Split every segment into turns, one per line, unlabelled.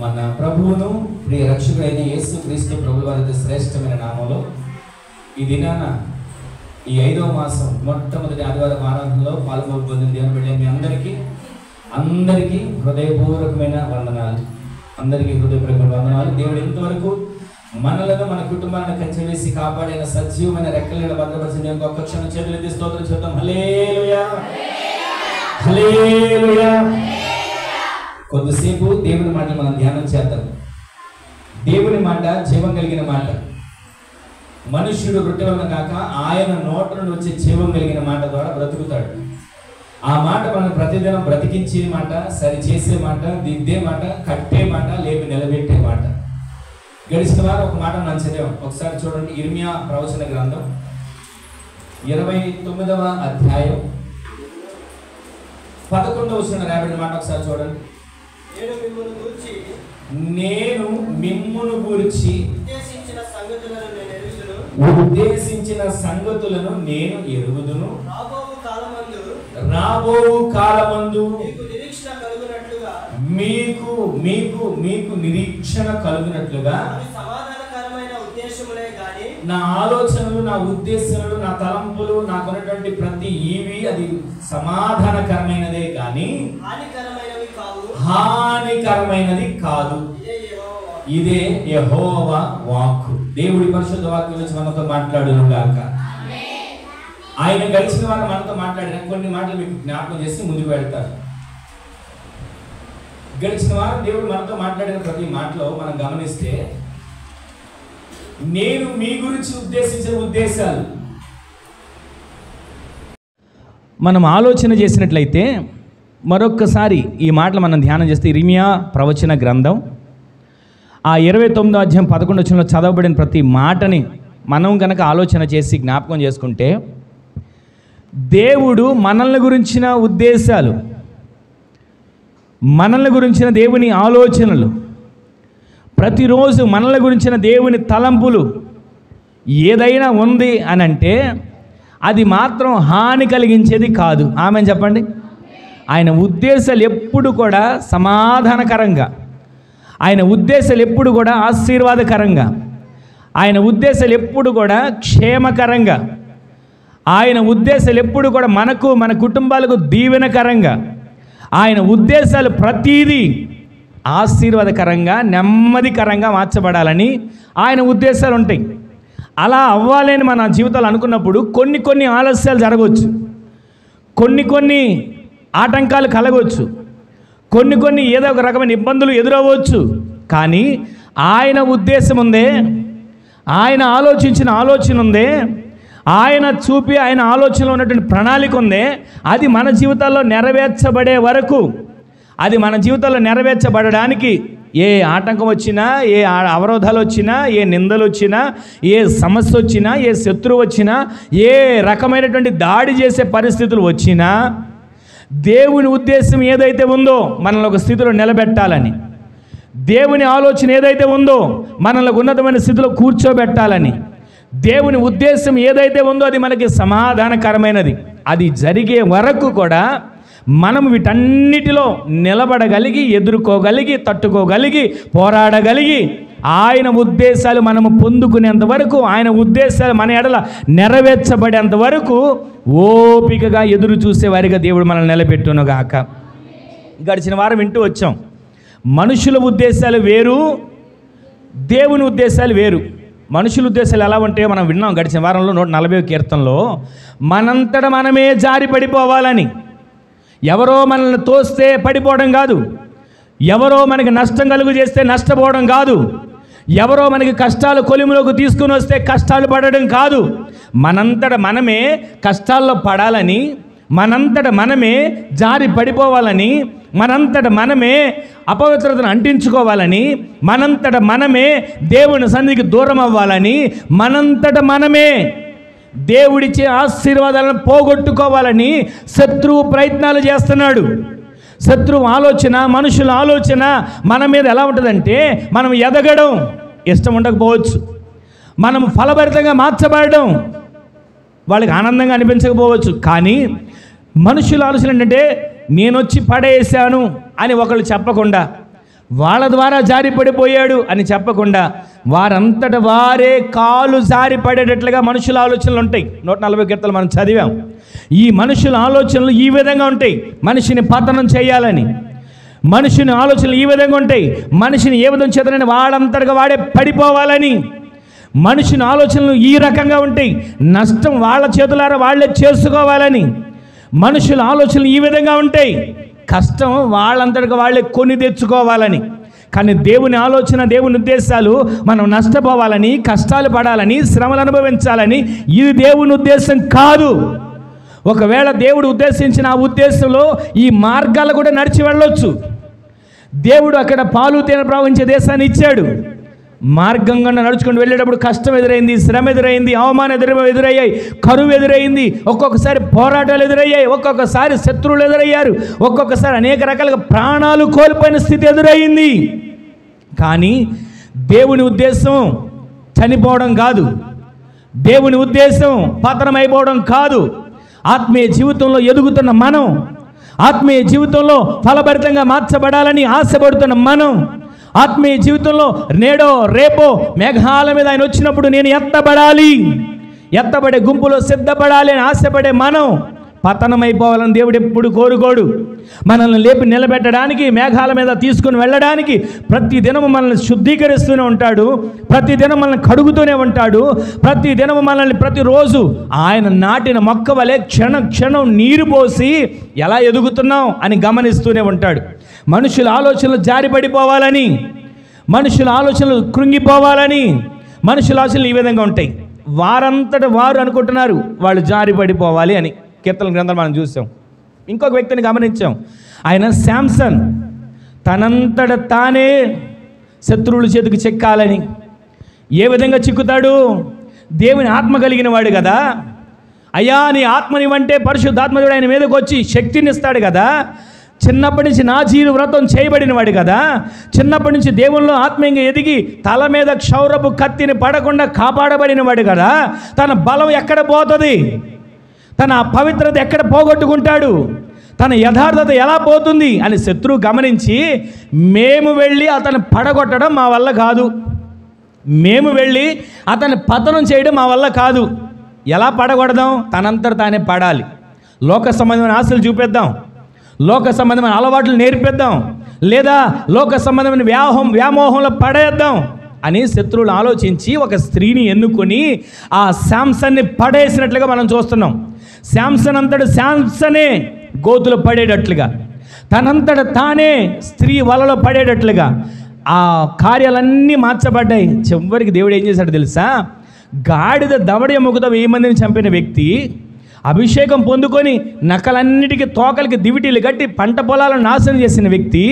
మన ప్రభువును ప్రియ రక్షకుడైన యేసు క్రీస్తు ప్రభువు వారి శ్రేష్టమైన నామంలో ఈ దినాన ఈ 5వ మాసం మొట్టమొదటి ఆదివారం ఆరాధనలో పాల్గొనబోతున్న దేవుని బిడ్డ మీ అందరికీ హృదయపూర్వకమైన వందనాలు. అందరికీ హృదయపూర్వకమైన వందనాలు. దేవుడు ఇంతవరకు మనలను మన కుటుంబాన్ని కంచె వేసి కాపాడిన సజీవమైన రెక్కలను భద్రపరిచిన దేవునికి ఒక్క క్షణం చేతులెత్తి స్తోత్రం చేద్దాం. హల్లెలూయా హల్లెలూయా. కొద్దిసేపు దేవుని మాటలు మనం ధ్యానం చేద్దాం. దేవుని మాట జీవం కలిగిన మాట. మనుష్యుడు రొట్టె వలన కాక ఆయన నోట నుండి వచ్చే జీవం కలిగిన మాట ద్వారా బ్రతుకుతాడు. ఆ మాట మనం ప్రతిదినం బ్రతికించే మాట, సరి చేసే మాట, దిద్దే మాట, కట్టే మాట, లేపి నిలబెట్టే మాట. గడిచిన వారు ఒక మాట మనం చదివాం. ఒకసారి చూడండి, ఇర్మియా ప్రవచన గ్రంథం 29వ అధ్యాయం 11వ వచనం రాయబడిన మాట ఒకసారి చూడండి. నేను మిమ్మును గూర్చి ఉద్దేశించిన సంగతులను నేను ఎరుగుదును. రాబో కాలమందు మీకు మీకు మీకు నిరీక్షణ కలుగునట్లుగా నా ఆలోచనలు, నా ఉద్దేశాలు, నా తలంపులు, నాకున్నటువంటి ప్రతి అది సమాధానకరమైనదే కానీ హానికరమైనది కాదు. ఇదే యెహోవా వాక్కు. దేవుడి పరిశుద్ధ వాక్కు నుంచి మనతో మాట్లాడును గాక. ఆయన గడిచిన వారు మనతో మాట్లాడిన కొన్ని మాటలు మీకు జ్ఞాపకం చేసి ముందుకు వెళ్తారు. గడిచిన వారు దేవుడు మనతో మాట్లాడిన ప్రతి మాటలో మనం గమనిస్తే, నేను మీ గురించి ఉద్దేశించిన ఉద్దేశాలు మనం ఆలోచన చేసినట్లయితే మరొక్కసారి ఈ మాటలు మనం ధ్యానం చేస్తే, ఇర్మియా ప్రవచన గ్రంథం ఆ 29వ అధ్యాయం 11వ వచనంలో చదవబడిన ప్రతి మాటని మనం కనుక ఆలోచన చేసి జ్ఞాపకం చేసుకుంటే, దేవుడు మనల్ని గురించిన ఉద్దేశాలు, మనల్ని గురించిన దేవుని ఆలోచనలు, ప్రతిరోజు మనల్ని గురించిన దేవుని తలంపులు ఏదైనా ఉంది అని అంటే అది మాత్రం హాని కలిగించేది కాదు. ఆమె చెప్పండి. ఆయన ఉద్దేశాలు ఎప్పుడు కూడా సమాధానకరంగా, ఆయన ఉద్దేశాలు ఎప్పుడు కూడా ఆశీర్వాదకరంగా, ఆయన ఉద్దేశాలు ఎప్పుడు కూడా క్షేమకరంగా, ఆయన ఉద్దేశాలు ఎప్పుడు కూడా మనకు, మన కుటుంబాలకు దీవెనకరంగా, ఆయన ఉద్దేశాలు ప్రతీదీ ఆశీర్వాదకరంగా, నెమ్మదికరంగా మార్చబడాలని ఆయన ఉద్దేశాలు ఉంటాయి. అలా అవ్వాలని మన జీవితాలు అనుకున్నప్పుడు కొన్ని ఆలస్యాలు జరగవచ్చు, కొన్ని ఆటంకాలు కలగవచ్చు, కొన్ని ఏదో ఒక రకమైన ఇబ్బందులు ఎదురవ్వచ్చు. కానీ ఆయన ఉద్దేశం ఉందే, ఆయన ఆలోచించిన ఆలోచన ఉందే, ఆయన చూపి ఆయన ఆలోచనలో ఉన్నటువంటి ప్రణాళిక ఉందే, అది మన జీవితాల్లో నెరవేర్చబడే వరకు, అది మన జీవితాల్లో నెరవేర్చబడడానికి ఏ ఆటంకం వచ్చినా, ఏ అవరోధాలు వచ్చినా, ఏ నిందలు వచ్చినా, ఏ సమస్య వచ్చినా, ఏ శత్రువు వచ్చినా, ఏ రకమైనటువంటి దాడి చేసే పరిస్థితులు వచ్చినా, దేవుని ఉద్దేశం ఏదైతే ఉందో మనల్ని ఒక స్థితిలో నిలబెట్టాలని, దేవుని ఆలోచన ఏదైతే ఉందో మనల్ని ఉన్నతమైన స్థితిలో కూర్చోబెట్టాలని, దేవుని ఉద్దేశం ఏదైతే ఉందో అది మనకి సమాధానకరమైనది, అది జరిగే వరకు కూడా మనం వీటన్నిటిలో నిలబడగలిగి, ఎదుర్కోగలిగి, తట్టుకోగలిగి, పోరాడగలిగి, ఆయన ఉద్దేశాలు మనము పొందుకునేంత వరకు, ఆయన ఉద్దేశాలు మన ఎడల నెరవేర్చబడేంత వరకు ఓపికగా ఎదురు చూసేవారిగా దేవుడు మనల్ని నిలబెట్టునుగాక. గడిచిన వారం వింటూ వచ్చాం, మనుషుల ఉద్దేశాలు వేరు, దేవుని ఉద్దేశాలు వేరు. మనుషుల ఉద్దేశాలు ఎలా ఉంటాయో మనం విన్నాం గడిచిన వారంలో 140వ కీర్తనలో. మనంతట మనమే జారి పడిపోవాలని, ఎవరో మనల్ని తోస్తే పడిపోవడం కాదు, ఎవరో మనకి నష్టం కలుగు చేస్తే నష్టపోవడం కాదు, ఎవరో మనకి కష్టాలు కొలిములోకి తీసుకుని వస్తే కష్టాలు పడడం కాదు, మనంతట మనమే కష్టాల్లో పడాలని, మనంతట మనమే జారి పడిపోవాలని, మనంతట మనమే అపవిత్రతను అంటించుకోవాలని, మనంతట మనమే దేవుని సన్నిధికి దూరం అవ్వాలని, మనంతట మనమే దేవుడిచ్చే ఆశీర్వాదాలను పోగొట్టుకోవాలని శత్రువు ప్రయత్నాలు చేస్తున్నాడు. శత్రువు ఆలోచన, మనుషుల ఆలోచన మన మీద ఎలా ఉంటుందంటే, మనం ఎదగడం ఇష్టం ఉండకపోవచ్చు, మనం ఫలభరితంగా మార్చబడడం వాళ్ళకి ఆనందంగా అనిపించకపోవచ్చు. కానీ మనుషుల ఆలోచన ఏంటంటే, నేను వచ్చి పడేసాను అని ఒకళ్ళు చెప్పకుండా, వాళ్ళ ద్వారా జారిపడిపోయాడు అని చెప్పకుండా వారంతట వారే కాలు జారిపడేటట్లుగా మనుషుల ఆలోచనలు ఉంటాయి. 140 కీర్తనలు మనం చదివాం. ఈ మనుషుల ఆలోచనలు ఈ విధంగా ఉంటాయి, మనిషిని పతనం చేయాలని. మనుషుని ఆలోచనలు ఈ విధంగా ఉంటాయి, మనిషిని ఏ విధంగా చేతనని వాడంతటగా వాడే పడిపోవాలని. మనుషుని ఆలోచనలు ఈ రకంగా ఉంటాయి, నష్టం వాళ్ళ చేతులారా వాళ్ళే చేసుకోవాలని. మనుషుల ఆలోచనలు ఈ విధంగా ఉంటాయి, కష్టం వాళ్ళంతటిగా వాళ్ళే కొని తెచ్చుకోవాలని. కానీ దేవుని ఆలోచన, దేవుని ఉద్దేశాలు మనం నష్టపోవాలని, కష్టాలు పడాలని, శ్రమలు అనుభవించాలని. ఇది దేవుని ఉద్దేశం కాదు. ఒకవేళ దేవుడు ఉద్దేశించిన ఆ ఉద్దేశంలో ఈ మార్గాలు కూడా నడిచి వెళ్ళొచ్చు. దేవుడు అక్కడ పాలు తేనె ప్రవహించే దేశాన్ని ఇచ్చాడు. మార్గంగా నడుచుకుంటూ వెళ్ళేటప్పుడు కష్టం ఎదురైంది, శ్రమ ఎదురైంది, అవమానం ఎదురయ్యాయి, కరువు ఎదురైంది, ఒక్కొక్కసారి పోరాటాలు ఎదురయ్యాయి, ఒక్కొక్కసారి శత్రువులు ఎదురయ్యారు, ఒక్కొక్కసారి అనేక రకాలుగా ప్రాణాలు కోల్పోయిన స్థితి ఎదురయ్యింది. కానీ దేవుని ఉద్దేశం చనిపోవడం కాదు, దేవుని ఉద్దేశం పతనమైపోవడం కాదు. ఆత్మీయ జీవితంలో ఎదుగుతున్న మనం, ఆత్మీయ జీవితంలో ఫలభరితంగా మార్చబడాలని ఆశపడుతున్న మనం, ఆత్మీయ జీవితంలో నేడో రేపో మేఘాల మీద ఆయన వచ్చినప్పుడు నేను ఎత్తబడాలి, ఎత్తబడే గుంపులో సిద్ధపడాలి అని ఆశపడే మనం పతనమైపోవాలని దేవుడు ఎప్పుడు కోరుకోడు. మనల్ని లేపి నిలబెట్టడానికి, మేఘాల మీద తీసుకుని వెళ్ళడానికి ప్రతి దినము మనల్ని శుద్ధీకరిస్తూనే ఉంటాడు, ప్రతి దినం మనల్ని కడుగుతూనే ఉంటాడు, ప్రతి దినము మనల్ని ప్రతిరోజు ఆయన నాటిన మొక్క వలె క్షణం క్షణం నీరు పోసి ఎలా ఎదుగుతున్నాం అని గమనిస్తూనే ఉంటాడు. మనుషుల ఆలోచనలు జారిపడిపోవాలని, మనుషుల ఆలోచనలు కృంగిపోవాలని, మనుషుల ఆలోచనలు ఈ విధంగా ఉంటాయి. వారంతట వారు అనుకుంటున్నారు వాళ్ళు జారిపడిపోవాలి అని. కీర్తన గ్రంథాలు మనం చూసాం. ఇంకొక వ్యక్తిని గమనించాం, ఆయన శాంసన్. తనంతట తానే శత్రువుల చేతికి చిక్కాలని. ఏ విధంగా చిక్కుతాడు? దేవుని ఆత్మ కలిగిన వాడు కదా. అయ్యా నీ ఆత్మనివంటే పరిశుద్ధాత్మదేవుడు ఆయన మీదకి వచ్చి శక్తిని ఇస్తాడు కదా. చిన్నప్పటి నుంచి నా జీవ వ్రతం చేయబడిన వాడు కదా. చిన్నప్పటి నుంచి దేవుల్లో ఆత్మీయంగా ఎదిగి తల మీద క్షౌరపు కత్తిని పడకుండా కాపాడబడిన వాడు కదా. తన బలం ఎక్కడ పోతుంది? తన పవిత్రత ఎక్కడ పోగొట్టుకుంటాడు? తన యథార్థత ఎలా పోతుంది అని శత్రువు గమనించి, మేము వెళ్ళి అతను పడగొట్టడం మా వల్ల కాదు, మేము వెళ్ళి అతన్ని పతనం చేయడం మా వల్ల కాదు. ఎలా పడగొడదాం? తనంతట తానే పడాలి. లోక సంబంధమైన ఆశలు చూపిద్దాం, లోక సంబంధమైన అలవాట్లు నేర్పిద్దాం, లేదా లోక సంబంధమైన వ్యామోహంలో పడేద్దాం అని శత్రువులు ఆలోచించి ఒక స్త్రీని ఎన్నుకొని ఆ శాంసన్ని పడేసినట్లుగా మనం చూస్తున్నాం. శాంసన్ అంతటి శాంసనే గోతులో పడేటట్లుగా, తనంతట తానే స్త్రీ వలలో పడేటట్లుగా ఆ కార్యాలన్నీ మార్చబడ్డాయి. చివరికి దేవుడు ఏం చేశాడు తెలుసా? గాడిద దవడ ఎముకతో 1000 మందిని చంపిన వ్యక్తి, అభిషేకం పొందుకొని నకలన్నిటికీ తోకలకి దివిటీలు కట్టి పంట పొలాలను నాశనం చేసిన వ్యక్తి,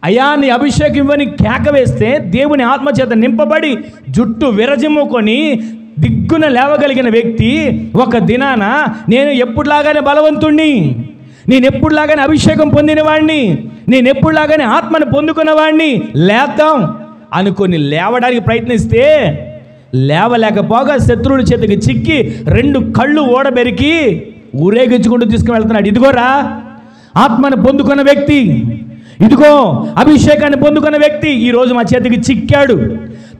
అయ్యా నీ అభిషేకం ఇవ్వని కేక వేస్తే దేవుని ఆత్మచేత నింపబడి జుట్టు విరజిమ్ముకొని దిగ్గున లేవగలిగిన వ్యక్తి, ఒక దినాన నేను ఎప్పుడులాగానే బలవంతుణ్ణి, నేను ఎప్పుడులాగానే అభిషేకం పొందిన వాడిని, నేను ఎప్పుడులాగానే ఆత్మను పొందుకున్న వాడిని, లేద్దాం అనుకొని లేవడానికి ప్రయత్నిస్తే లేవలేకపోగా శత్రువుల చేతికి చిక్కి 2 కళ్ళు ఓడబెరికి ఊరేగించుకుంటూ తీసుకుని వెళ్తున్నాడు. ఇదిగోరా ఆత్మను పొందుకున్న వ్యక్తి, ఇదిగో అభిషేకాన్ని పొందుకున్న వ్యక్తి ఈరోజు మా చేతికి చిక్కాడు.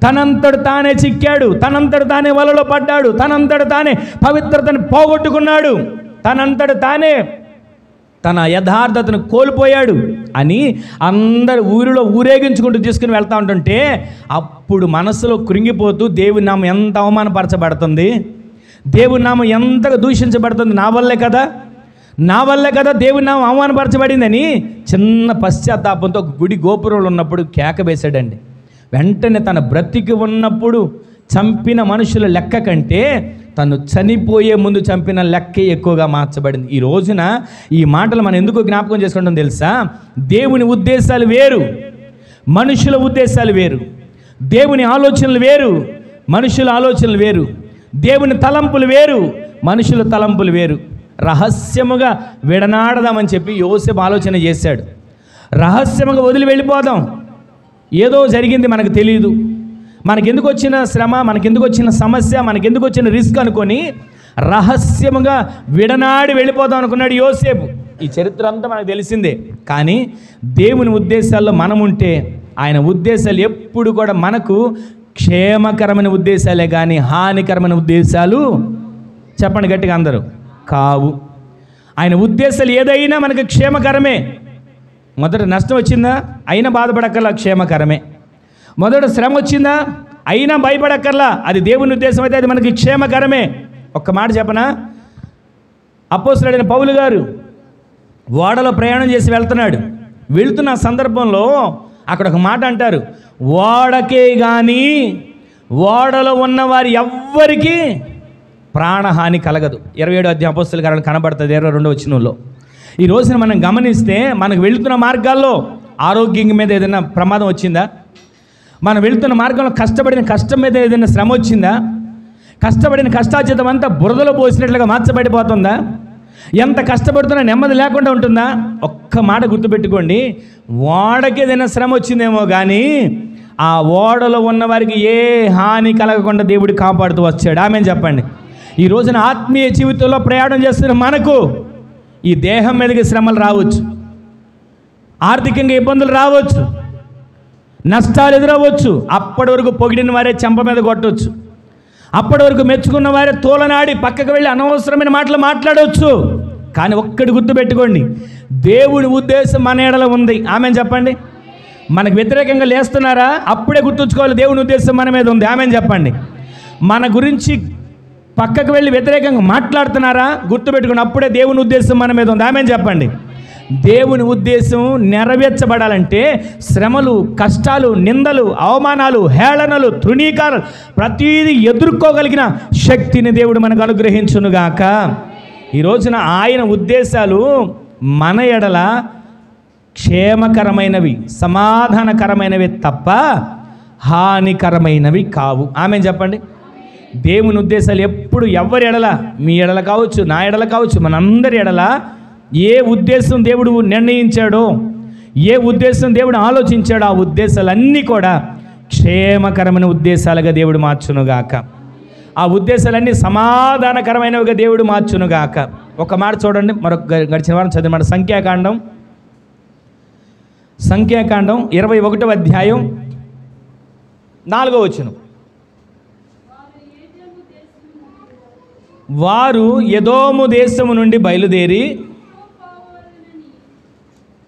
తనంతట తానే చిక్కాడు, తనంతట తానే వలలో పడ్డాడు, తనంతట తానే పవిత్రతను పోగొట్టుకున్నాడు, తనంతట తానే తన యథార్థతను కోల్పోయాడు అని అందరు ఊరిలో ఊరేగించుకుంటూ తీసుకుని వెళ్తూ ఉంటుంటే అప్పుడు మనసులో కృంగిపోతూ దేవుని నామం ఎంత అవమానపరచబడుతుంది, దేవుని నామం ఎంతగా దూషించబడుతుంది, నా వల్లే కదా దేవుని నామం అవమానపరచబడిందని చిన్న పశ్చాత్తాపంతో గుడి గోపురంలో ఉన్నప్పుడు కేక వేశాడండి. వెంటనే తన బ్రతికి ఉన్నప్పుడు చంపిన మనుషుల లెక్క కంటే తను చనిపోయే ముందు చంపిన లెక్కే ఎక్కువగా మార్చబడింది. ఈ రోజున ఈ మాటలు మనం ఎందుకు జ్ఞాపకం చేసుకుంటాం తెలుసా? దేవుని ఉద్దేశాలు వేరు, మనుషుల ఉద్దేశాలు వేరు, దేవుని ఆలోచనలు వేరు, మనుషుల ఆలోచనలు వేరు, దేవుని తలంపులు వేరు, మనుషుల తలంపులు వేరు. రహస్యముగా విడనాడదామని చెప్పి యోసేపు ఆలోచన చేశాడు. రహస్యముగా వదిలి వెళ్ళిపోదాం, ఏదో జరిగింది మనకు తెలియదు, మనకెందుకు వచ్చిన శ్రమ, మనకెందుకు వచ్చిన సమస్య, మనకెందుకు వచ్చిన రిస్క్ అనుకొని రహస్యముగా విడనాడి వెళ్ళిపోదాం అనుకున్నాడు యోసేపు. ఈ చరిత్ర అంతా మనకు తెలిసిందే. కానీ దేవుని ఉద్దేశాల్లో మనం ఉంటే ఆయన ఉద్దేశాలు ఎప్పుడు కూడా మనకు క్షేమకరమైన ఉద్దేశాలే కానీ హానికరమైన ఉద్దేశాలు చెప్పండి గట్టిగా అందరూ కావు. ఆయన ఉద్దేశాలు ఏదైనా మనకు క్షేమకరమే. మొదట నష్టం వచ్చిందా అయినా బాధపడక్కర్లా, క్షేమకరమే. మొదట శ్రమ వచ్చిందా అయినా భయపడక్కర్లా, అది దేవుని ఉద్దేశం అయితే అది మనకి క్షేమకరమే. ఒక్క మాట చెప్పనా, అపోస్తలుడైన పౌలు గారు ఓడలో ప్రయాణం చేసి వెళ్తున్న సందర్భంలో అక్కడ ఒక మాట అంటారు, ఓడకే కానీ ఓడలో ఉన్నవారి ఎవ్వరికీ ప్రాణహాని కలగదు. 27వ అధ్యాయం అపోస్తల కార్యాలు కనబడుతుంది 22వ వచనంలో. ఈ రోజున మనం గమనిస్తే మనకు వెళుతున్న మార్గాల్లో ఆరోగ్యం మీద ఏదైనా ప్రమాదం వచ్చిందా, మనం వెళుతున్న మార్గంలో కష్టపడిన కష్టం మీద ఏదైనా శ్రమ వచ్చిందా, కష్టపడిన కష్టార్జితం అంతా బురదలో పోసినట్లుగా మార్చబడిపోతుందా, ఎంత కష్టపడుతున్నా నెమ్మది లేకుండా ఉంటుందా? ఒక్క మాట గుర్తుపెట్టుకోండి, ఓడకి ఏదైనా శ్రమ వచ్చిందేమో కానీ ఆ ఓడలో ఉన్న వారికి ఏ హాని కలగకుండా దేవుడు కాపాడుతూ వచ్చాడు. ఆమెను చెప్పండి. ఈ రోజున ఆత్మీయ జీవితంలో ప్రయాణం చేస్తున్న మనకు ఈ దేహం మీదకి శ్రమలు రావచ్చు, ఆర్థికంగా ఇబ్బందులు రావచ్చు, నష్టాలు ఎదురవ్వచ్చు. అప్పటి వరకు పొగిడిన వారే చెంప మీద కొట్టవచ్చు, అప్పటి వరకు మెచ్చుకున్న వారే తోలనాడి పక్కకు వెళ్ళి అనవసరమైన మాటలు మాట్లాడవచ్చు. కానీ ఒక్కటి గుర్తుపెట్టుకోండి, దేవుడి ఉద్దేశం మన ఎడల ఉంది. ఆమెను చెప్పండి. మనకు వ్యతిరేకంగా లేస్తున్నారా, అప్పుడే గుర్తుంచుకోవాలి దేవుని ఉద్దేశం మన మీద ఉంది. ఆమెను చెప్పండి. మన గురించి పక్కకు వెళ్ళి వ్యతిరేకంగా మాట్లాడుతున్నారా, గుర్తుపెట్టుకుని అప్పుడే దేవుని ఉద్దేశం మన మీద ఉంది. ఆమెను చెప్పండి. దేవుని ఉద్దేశం నెరవేర్చబడాలంటే శ్రమలు, కష్టాలు, నిందలు, అవమానాలు, హేళనలు, తృణీకారాలు ప్రతీది ఎదుర్కోగలిగిన శక్తిని దేవుడు మనకు అనుగ్రహించునుగాక. ఈ రోజున ఆయన ఉద్దేశాలు మన ఎడల క్షేమకరమైనవి, సమాధానకరమైనవి తప్ప హానికరమైనవి కావు. ఆమెను చెప్పండి. దేవుని ఉద్దేశాలు ఎప్పుడు ఎవరి ఎడల, మీ ఎడల కావచ్చు, నా ఎడల కావచ్చు, మనందరి ఎడల ఏ ఉద్దేశం దేవుడు నిర్ణయించాడో, ఏ ఉద్దేశం దేవుడు ఆలోచించాడో ఆ ఉద్దేశాలన్నీ కూడా క్షేమకరమైన ఉద్దేశాలుగా దేవుడు మార్చునుగాక. ఆ ఉద్దేశాలన్నీ సమాధానకరమైనవిగా దేవుడు మార్చునుగాక. ఒక మాట చూడండి, మరొక గడిచిన వారం చదివిన మాట సంఖ్యాకాండం 21వ అధ్యాయం 4వ వచనం. వారు ఎదోము దేశము నుండి బయలుదేరి,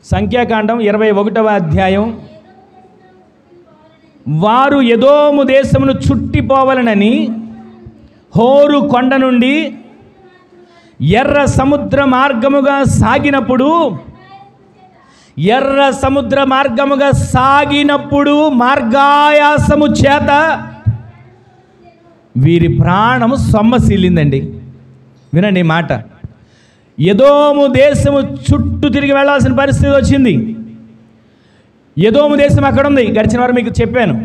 సంఖ్యాకాండం 21వ అధ్యాయం, వారు ఎదోము దేశమును చుట్టిపోవాలనని హోరు కొండ నుండి ఎర్ర సముద్ర మార్గముగా సాగినప్పుడు, మార్గాయాసము చేత వీరి ప్రాణము సొమ్మసిల్లిందండి. వినండి ఈ మాట. ఎదోము దేశము చుట్టూ తిరిగి వెళ్ళాల్సిన పరిస్థితి వచ్చింది. ఎదోము దేశం అక్కడ ఉంది, గడిచిన వారు మీకు చెప్పాను.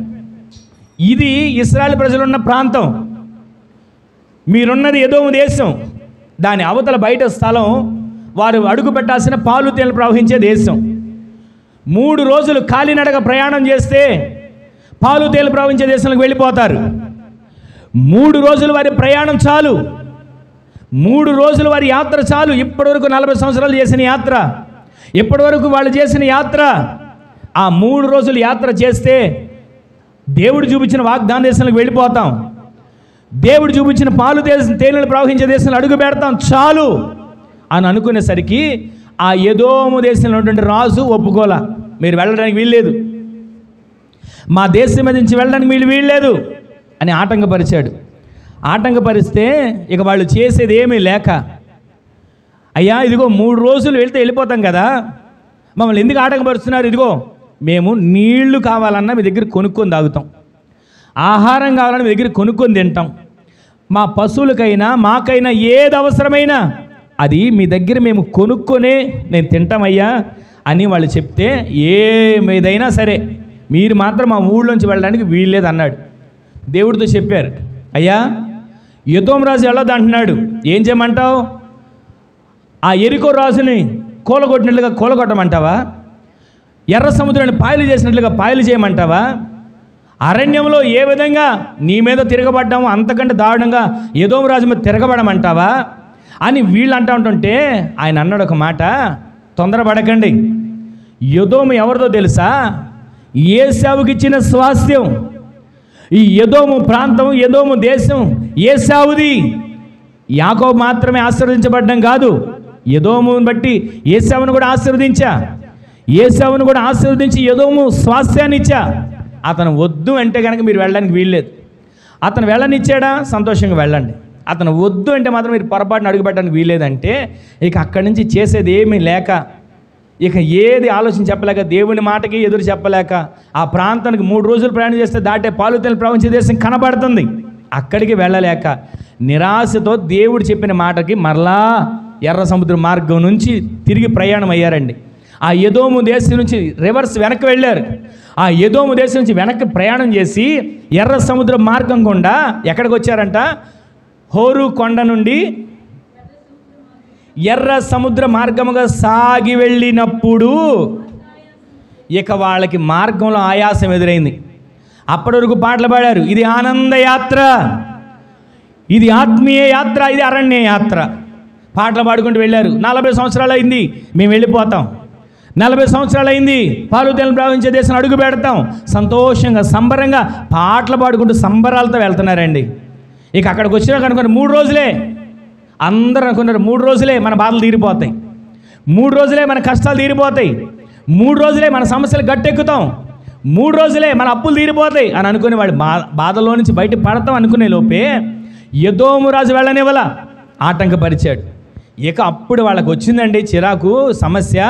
ఇది ఇశ్రాయేలు ప్రజలు ఉన్న ప్రాంతం. మీరున్నది ఎదోము దేశం. దాని అవతల బయట స్థలం వారు అడుగు పెట్టాల్సిన పాలు తేనెలు ప్రవహించే దేశం. 3 రోజులు కాలినడక ప్రయాణం చేస్తే పాలు తేనెలు ప్రవహించే దేశంలోకి వెళ్ళిపోతారు. 3 రోజులు వారి ప్రయాణం చాలు, 3 రోజులు వారి యాత్ర చాలు. ఇప్పటివరకు 40 సంవత్సరాలు చేసిన యాత్ర, ఇప్పటివరకు వాళ్ళు చేసిన యాత్ర, ఆ 3 రోజులు యాత్ర చేస్తే దేవుడు చూపించిన వాగ్దాన దేశంలోకి వెళ్ళిపోతాం. దేవుడు చూపించిన పాలు తేనెలు ప్రవహించే దేశంలో అడుగు పెడతాం చాలు అని అనుకునేసరికి ఆ ఎదోము దేశంలో ఉన్నటువంటి రాజు ఒప్పుకోలా. మీరు వెళ్ళడానికి వీల్లేదు, మా దేశం మీద నుంచి వెళ్ళడానికి వీల్లేదు అని ఆటంకపరిచాడు. ఆటంకపరిస్తే ఇక వాళ్ళు చేసేది ఏమీ లేక, అయ్యా ఇదిగో 3 రోజులు వెళ్తే వెళ్ళిపోతాం కదా, మమ్మల్ని ఎందుకు ఆటంకపరుస్తున్నారు? ఇదిగో మేము నీళ్లు కావాలన్నా మీ దగ్గర కొనుక్కొని తాగుతాం, ఆహారం కావాలన్నా మీ దగ్గర కొనుక్కొని తింటాం, మా పశువులకైనా మాకైనా ఏది అవసరమైనా అది మీ దగ్గర మేము కొనుక్కొనే నేను తింటామయ్యా అని వాళ్ళు చెప్తే, ఏదైనా సరే మీరు మాత్రం మా ఊళ్ళోంచి వెళ్ళడానికి వీల్లేదు అన్నాడు. దేవుడితో చెప్పారు, అయ్యా ఎదోము రాజు వెళ్ళొద్దు అంటున్నాడు, ఏం చేయమంటావు? ఆ ఎరికో రాజుని కూలగొట్టినట్లుగా కూలగొట్టమంటావా? ఎర్ర సముద్రాన్ని పాయలు చేసినట్లుగా పాయలు చేయమంటావా? అరణ్యంలో ఏ విధంగా నీ మీద తిరగబడ్డామో అంతకంటే దారుణంగా ఎదోము రాజు మీద తిరగబడమంటావా అని వీళ్ళు అంటూ ఉంటుంటే ఆయన అన్నాడు ఒక మాట, తొందరపడకండి, ఎదోము ఎవరిదో తెలుసా? ఏశావుకి ఇచ్చిన స్వాస్థ్యం. ఈ ఎదోము ప్రాంతం, ఎదోము దేశం ఏశావుది. యాకోబు మాత్రమే ఆశీర్వదించబడ్డం కాదు, ఎదోమును బట్టి ఏశావును కూడా ఆశీర్వదించా. ఏశావును కూడా ఆశీర్వదించి ఎదోము స్వాస్థ్యాన్ని ఇచ్చా. అతను వద్దు అంటే కనుక మీరు వెళ్ళడానికి వీల్లేదు. అతను వెళ్ళనిచ్చాడా, సంతోషంగా వెళ్ళండి. అతను వద్దు అంటే మాత్రం మీరు పొరపాటున అడుగుపెట్టడానికి వీల్లేదంటే ఇక అక్కడి నుంచి చేసేది ఏమీ లేక, ఇక ఏది ఆలోచన చెప్పలేక, దేవుని మాటకి ఎదురు చెప్పలేక, ఆ ప్రాంతానికి 3 రోజులు ప్రయాణం చేస్తే దాటే పాలుతెలు ప్రవహించే దేశం కనబడుతుంది. అక్కడికి వెళ్ళలేక నిరాశతో దేవుడు చెప్పిన మాటకి మరలా ఎర్ర సముద్రం మార్గం నుంచి తిరిగి ప్రయాణం అయ్యారండి. ఆ ఎదోము దేశం నుంచి రివర్స్ వెనక్కి వెళ్ళారు. ఆ ఎదోము దేశం నుంచి వెనక్కి ప్రయాణం చేసి ఎర్ర సముద్ర మార్గం గుండా ఎక్కడికి వచ్చారంట? హోరు కొండ నుండి ఎర్ర సముద్ర మార్గముగా సాగి వెళ్ళినప్పుడు ఇక వాళ్ళకి మార్గంలో ఆయాసం ఎదురైంది. అప్పటి వరకు పాటలు పాడారు, ఇది ఆనంద యాత్ర, ఇది ఆత్మీయ యాత్ర, ఇది అరణ్య యాత్ర. పాటలు పాడుకుంటూ వెళ్ళారు. 40 సంవత్సరాలు అయింది, మేము వెళ్ళిపోతాం. 40 సంవత్సరాలు అయింది, పాలుతెలను ప్రవహించే దేశం అడుగు పెడతాం. సంతోషంగా సంబరంగా పాటలు పాడుకుంటూ సంబరాలతో వెళ్తున్నారండి. ఇక అక్కడికి వచ్చినాక అనుకున్నారు 3 రోజులే. అందరూ అనుకున్నారు 3 రోజులే మన బాధలు తీరిపోతాయి, 3 రోజులే మన కష్టాలు తీరిపోతాయి, 3 రోజులే మన సమస్యలు గట్టెక్కుతాం, 3 రోజులే మన అప్పులు తీరిపోతాయి అని అనుకుని వాడు బాధలో నుంచి బయట పడతాం అనుకునే లోపే ఎదోము రాజు వెళ్ళనివ్వలా, ఆటంకపరిచాడు. ఇక అప్పుడు వాళ్ళకి వచ్చిందండి చిరాకు సమస్య.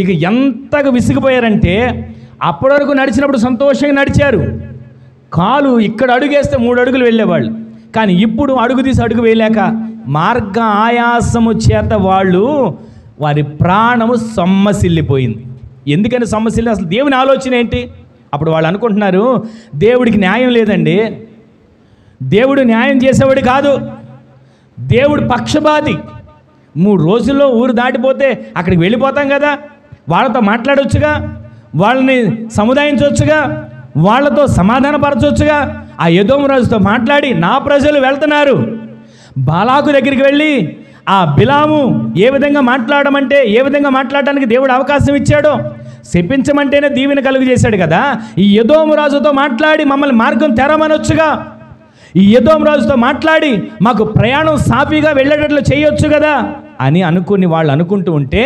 ఇక ఎంతగా విసిగిపోయారంటే అప్పటి వరకు నడిచినప్పుడు సంతోషంగా నడిచారు. కాలు ఇక్కడ అడుగేస్తే 3 అడుగులు వెళ్ళేవాళ్ళు. కానీ ఇప్పుడు అడుగు తీసి అడుగు వేయలేక మార్గ ఆయాసము చేత వారి ప్రాణము సొమ్మసిల్లిపోయింది. ఎందుకని సొమ్మసిల్లి? అసలు దేవుని ఆలోచన ఏంటి? అప్పుడు వాళ్ళు అనుకుంటున్నారు దేవుడికి న్యాయం లేదండి, దేవుడు న్యాయం చేసేవాడు కాదు, దేవుడు పక్షపాతి. 3 రోజుల్లో ఊరు దాటిపోతే అక్కడికి వెళ్ళిపోతాం కదా, వాళ్ళతో మాట్లాడవచ్చుగా, వాళ్ళని సముదాయించవచ్చుగా, వాళ్ళతో సమాధానపరచవచ్చుగా. ఆ ఎదోము రాజుతో మాట్లాడి నా ప్రజలు వెళ్తున్నారు, బాలాకు దగ్గరికి వెళ్ళి ఆ బిలాము ఏ విధంగా మాట్లాడడానికి దేవుడు అవకాశం ఇచ్చాడో, శపించమంటేనే దీవెన కలుగు చేశాడు కదా, ఈ ఎదోము రాజుతో మాట్లాడి మమ్మల్ని మార్గం తెరమనొచ్చుగా, ఈ ఎదోము రాజుతో మాట్లాడి మాకు ప్రయాణం సాఫీగా వెళ్ళేటట్లు చేయొచ్చు కదా అని అనుకుని వాళ్ళు అనుకుంటూ ఉంటే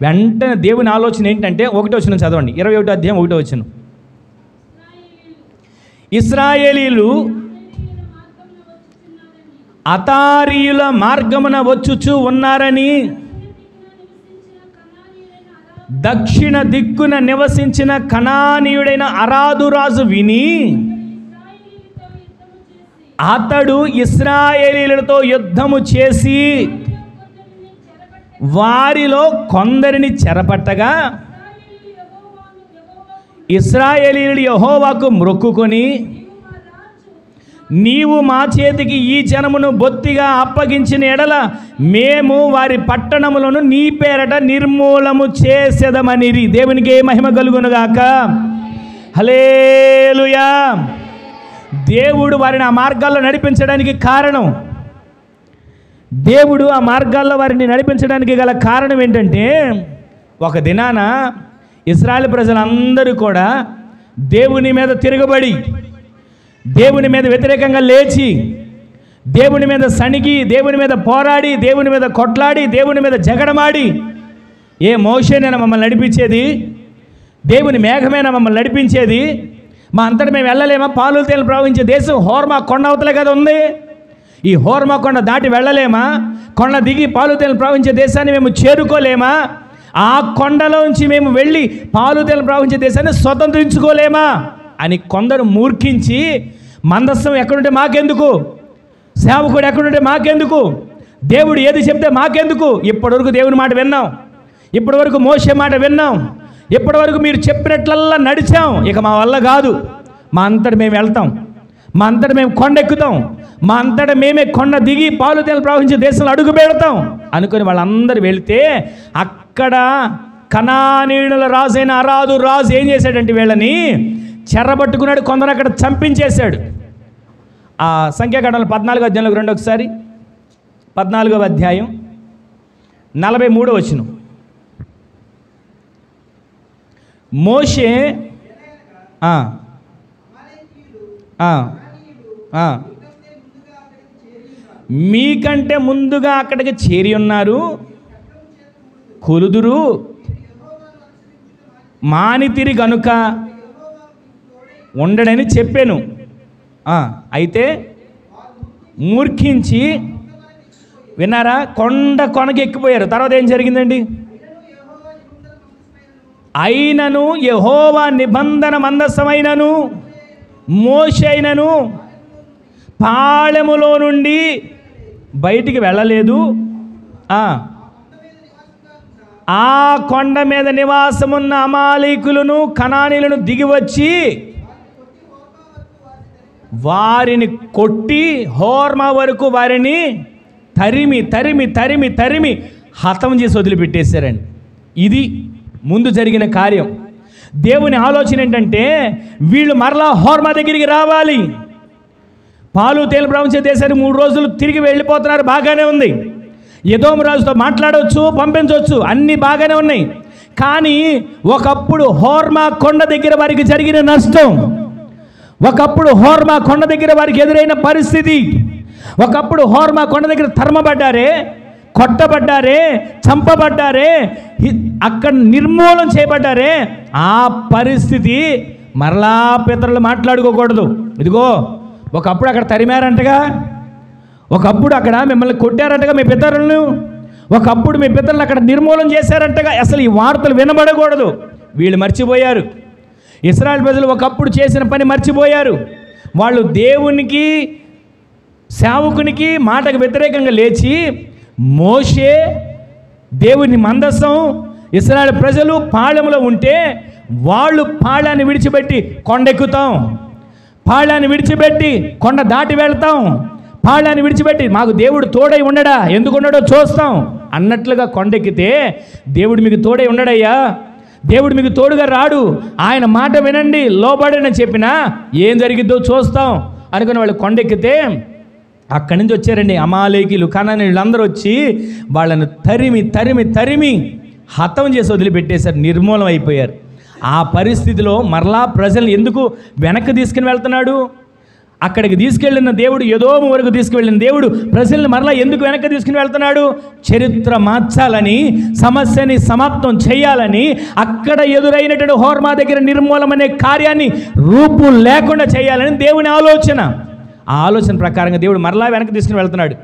వెంటనే దేవుని ఆలోచన ఏంటంటే 1వ వచనం చదవండి, 21వ అధ్యాయం 1వ వచనం. ఇశ్రాయేలీలు అతారీయుల మార్గమున వచ్చుచు ఉన్నారని దక్షిణ దిక్కున నివసించిన కనానీయుడైన అరాదు రాజు విని అతడు ఇశ్రాయేలీలతో యుద్ధము చేసి వారిలో కొందరిని చెరపట్టగా ఇశ్రాయేలీయులు యెహోవాకు మొక్కుకొని నీవు మా చేతికి ఈ జనమును బొత్తిగా అప్పగించిన ఎడల మేము వారి పట్టణములను నీ పేరట నిర్మూలము చేసేదమనిరి. దేవునికి మహిమ కలుగునుగాక. హల్లెలూయా. దేవుడు వారిని ఆ మార్గాల్లో నడిపించడానికి కారణం, దేవుడు ఆ మార్గాల్లో వారిని నడిపించడానికి గల కారణం ఏంటంటే, ఒక దినాన ఇశ్రాయేలు ప్రజలందరూ కూడా దేవుని మీద తిరగబడి, దేవుని మీద వ్యతిరేకంగా లేచి, దేవుని మీద సణిగి, దేవుని మీద పోరాడి, దేవుని మీద కొట్లాడి, దేవుని మీద జగడమాడి, ఏ మోషేనైనా మమ్మల్ని నడిపించేది, దేవుని మేఘమైనా మమ్మల్ని నడిపించేది, మా అంతటా మేము వెళ్ళలేమా, పాలు తేనెలు ప్రవహించే దేశం హోర్మా కొండ అవతలే కదా ఉంది, ఈ హోర్మా కొండ దాటి వెళ్ళలేమా, కొండ దిగి పాలు తేనెలు ప్రవహించే దేశాన్ని మేము చేరుకోలేమా, ఆ కొండలోంచి మేము వెళ్ళి పాలు తేనెలు ప్రవహించే దేశాన్ని స్వతంత్రించుకోలేమా అని కొందరు మూర్ఖించి, మందస్సం ఎక్కడుంటే మాకెందుకు, సేవకుడు ఎక్కడుంటే మాకెందుకు, దేవుడు ఏది చెప్తే మాకెందుకు, ఇప్పటివరకు దేవుని మాట విన్నాం, ఇప్పటివరకు మోషే మాట విన్నాం, ఇప్పటివరకు మీరు చెప్పినట్లల్లా నడిచాం, ఇక మా వల్ల కాదు, మా అంతటా మేము వెళ్తాం, మా అంతటా మేము కొండ ఎక్కుతాం, మా అంతటా మేమే కొండ దిగి పాలు తేనెలు ప్రవహించే దేశంలో అడుగు పెడతాం అనుకుని వాళ్ళందరూ వెళితే అక్కడ కనానీయుల రాజైన అరాదు రాజు ఏం చేశాడంటే వీళ్ళని చెరబట్టుకున్నాడు, కొందరు అక్కడ చంపించేశాడు. ఆ సంఖ్యాకాండంలో 14వ అధ్యాయంలోకి రండి ఒకసారి. 14వ అధ్యాయం 43వ వచనం. మోషే ఆ, ఆ, ఆ. మీకంటే ముందుగా అక్కడికి చేరి ఉన్నారు, కొలుదురు, మానితిరి గనుక ఉండడని చెప్పాను. అయితే మూర్ఖించి విన్నారా, కొనకి ఎక్కిపోయారు. తర్వాత ఏం జరిగిందండి? అయినను యెహోవా నిబంధన మందసమైనను మోషే అయినను పాళెములో నుండి బయటికి వెళ్ళలేదు. ఆ కొండ మీద నివాసమున్న అమాలీకులను కనానీలను దిగివచ్చి వారిని కొట్టి హోర్మా వరకు వారిని తరిమి తరిమి తరిమి తరిమి హతం చేసి వదిలిపెట్టేశారండి. ఇది ముందు జరిగిన కార్యం. దేవుని ఆలోచన ఏంటంటే వీళ్ళు మరలా హోర్మా దగ్గరికి రావాలి. పాలు తేనె ప్రవహించే దేశానికి 3 రోజులు తిరిగి వెళ్ళిపోతున్నారు, బాగానే ఉంది. ఎదోము రాజుతో మాట్లాడవచ్చు, పంపించవచ్చు, అన్నీ బాగానే ఉన్నాయి. కానీ ఒకప్పుడు హోర్మా కొండ దగ్గర వారికి జరిగిన నష్టం, ఒకప్పుడు హోర్మా కొండ దగ్గర వారికి ఎదురైన పరిస్థితి, ఒకప్పుడు హోర్మా కొండ దగ్గర తరమబడ్డారే, కొట్టబడ్డారే, చంపబడ్డారే, అక్కడ నిర్మూలన చేయబడ్డారే. ఆ పరిస్థితి మరలా పితరులు మాట్లాడుకోకూడదు. ఇదిగో ఒకప్పుడు అక్కడ తరిమారంటగా, ఒకప్పుడు అక్కడ మిమ్మల్ని కొట్టారంటగా మీ పితరులను, ఒకప్పుడు మీ పితరులు అక్కడ నిర్మూలన చేశారంటగా. అసలు ఈ వార్తలు వినబడకూడదు. వీళ్ళు మర్చిపోయారు. ఇశ్రాయేలు ప్రజలు ఒకప్పుడు చేసిన పని మర్చిపోయారు. వాళ్ళు దేవునికి సేవకునికి మాటకు వ్యతిరేకంగా లేచి మోషే దేవుని మందసం ఇశ్రాయేలు ప్రజలు పాళెంలో ఉంటే వాళ్ళు పాళాన్ని విడిచిపెట్టి కొండెక్కుతాం, పాళాన్ని విడిచిపెట్టి కొండ దాటి వెళ్తాం, పాళాన్ని విడిచిపెట్టి మాకు దేవుడు తోడై ఉండడా, ఎందుకు ఉండడో చూస్తాం అన్నట్లుగా కొండెక్కితే దేవుడు మీకు తోడై ఉండడయ్యా, దేవుడు మీకు తోడుగా రాడు, ఆయన మాట వినండి లోబడని చెప్పినా ఏం జరిగిద్దో చూస్తాం అనుకుని వాళ్ళు కొండెక్కితే అక్కడి నుంచి వచ్చారండి అమాలేకీలు, కనానీయులు అందరూ వచ్చి వాళ్ళను తరిమి తరిమి తరిమి హతం చేసి వదిలిపెట్టేశారు, నిర్మూలం అయిపోయారు. ఆ పరిస్థితిలో మరలా ప్రజలు ఎందుకు వెనక్కి తీసుకుని వెళ్తున్నాడు? అక్కడికి తీసుకెళ్ళిన దేవుడు, ఎదోము వరకు తీసుకువెళ్ళిన దేవుడు ప్రజల్ని మరలా ఎందుకు వెనక్కి తీసుకుని వెళ్తున్నాడు? చరిత్ర మార్చాలని, సమస్యని సమాప్తం చేయాలని, అక్కడ ఎదురైనటువంటి హోర్మా దగ్గర నిర్మూలం అనే కార్యాన్ని రూపు లేకుండా చేయాలని దేవుని ఆలోచన. ఆ ఆలోచన ప్రకారంగా దేవుడు మరలా వెనక్కి తీసుకుని వెళ్తున్నాడు.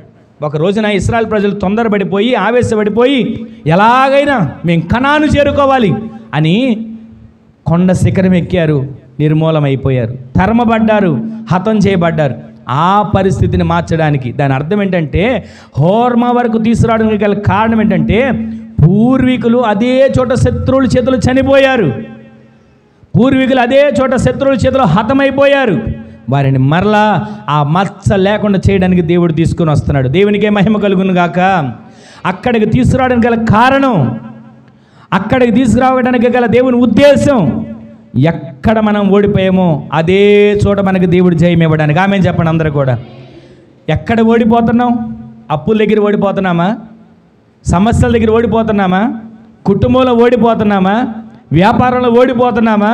ఒక రోజున ఇశ్రాయేలు ప్రజలు తొందరపడిపోయి ఆవేశపడిపోయి ఎలాగైనా మేము కనాను చేరుకోవాలి అని కొండ శిఖరం ఎక్కారు, నిర్మూలమైపోయారు, తరమబడ్డారు, హతం చేయబడ్డారు. ఆ పరిస్థితిని మార్చడానికి దాని అర్థం ఏంటంటే హోర్మా వరకు తీసుకురావడానికి గల కారణం ఏంటంటే పూర్వీకులు అదే చోట శత్రువుల చేతులు చనిపోయారు, పూర్వీకులు అదే చోట శత్రువుల చేతులు హతమైపోయారు. వారిని మరలా ఆ మచ్చ లేకుండా చేయడానికి దేవుడు తీసుకుని వస్తున్నాడు. దేవునికే మహిమ కలుగును గాక. అక్కడికి తీసుకురావడానికి గల కారణం, అక్కడికి తీసుకురావడానికి గల దేవుని ఉద్దేశం, ఎక్కడ మనం ఓడిపోయామో అదే చోట మనకి దేవుడు జయం ఇవ్వడానికి. ఆమె చెప్పండి అందరూ కూడా. ఎక్కడ ఓడిపోతున్నాం? అప్పుల దగ్గర ఓడిపోతున్నామా? సమస్యల దగ్గర ఓడిపోతున్నామా? కుటుంబంలో ఓడిపోతున్నామా? వ్యాపారంలో ఓడిపోతున్నామా?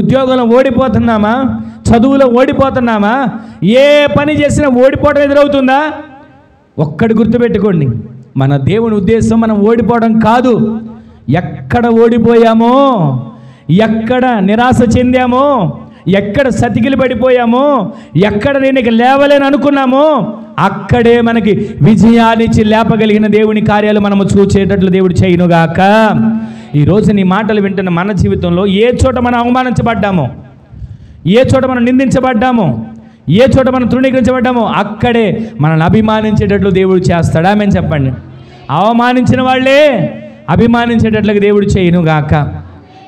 ఉద్యోగంలో ఓడిపోతున్నామా? చదువులో ఓడిపోతున్నామా? ఏ పని చేసినా ఓడిపోవడం ఎదురవుతుందా? ఒక్కటి గుర్తుపెట్టుకోండి, మన దేవుని ఉద్దేశం మనం ఓడిపోవడం కాదు. ఎక్కడ ఓడిపోయామో, ఎక్కడ నిరాశ చెందామో, ఎక్కడ సతికిలు పడిపోయామో, ఎక్కడ నేను ఇక లేవలేని అనుకున్నామో అక్కడే మనకి విజయాన్నిచ్చి లేపగలిగిన దేవుని కార్యాలు మనము చూచేటట్లు దేవుడు చేయనుగాక. ఈరోజు నీ మాటలు వింటున్న మన జీవితంలో ఏ చోట మనం అవమానించబడ్డామో, ఏ చోట మనం నిందించబడ్డామో, ఏ చోట మనం తృణీకరించబడ్డామో అక్కడే మనల్ని అభిమానించేటట్లు దేవుడు చేస్తాడా? మేము చెప్పండి. అవమానించిన వాళ్ళే అభిమానించేటట్లుగా దేవుడు చేయనుగాక.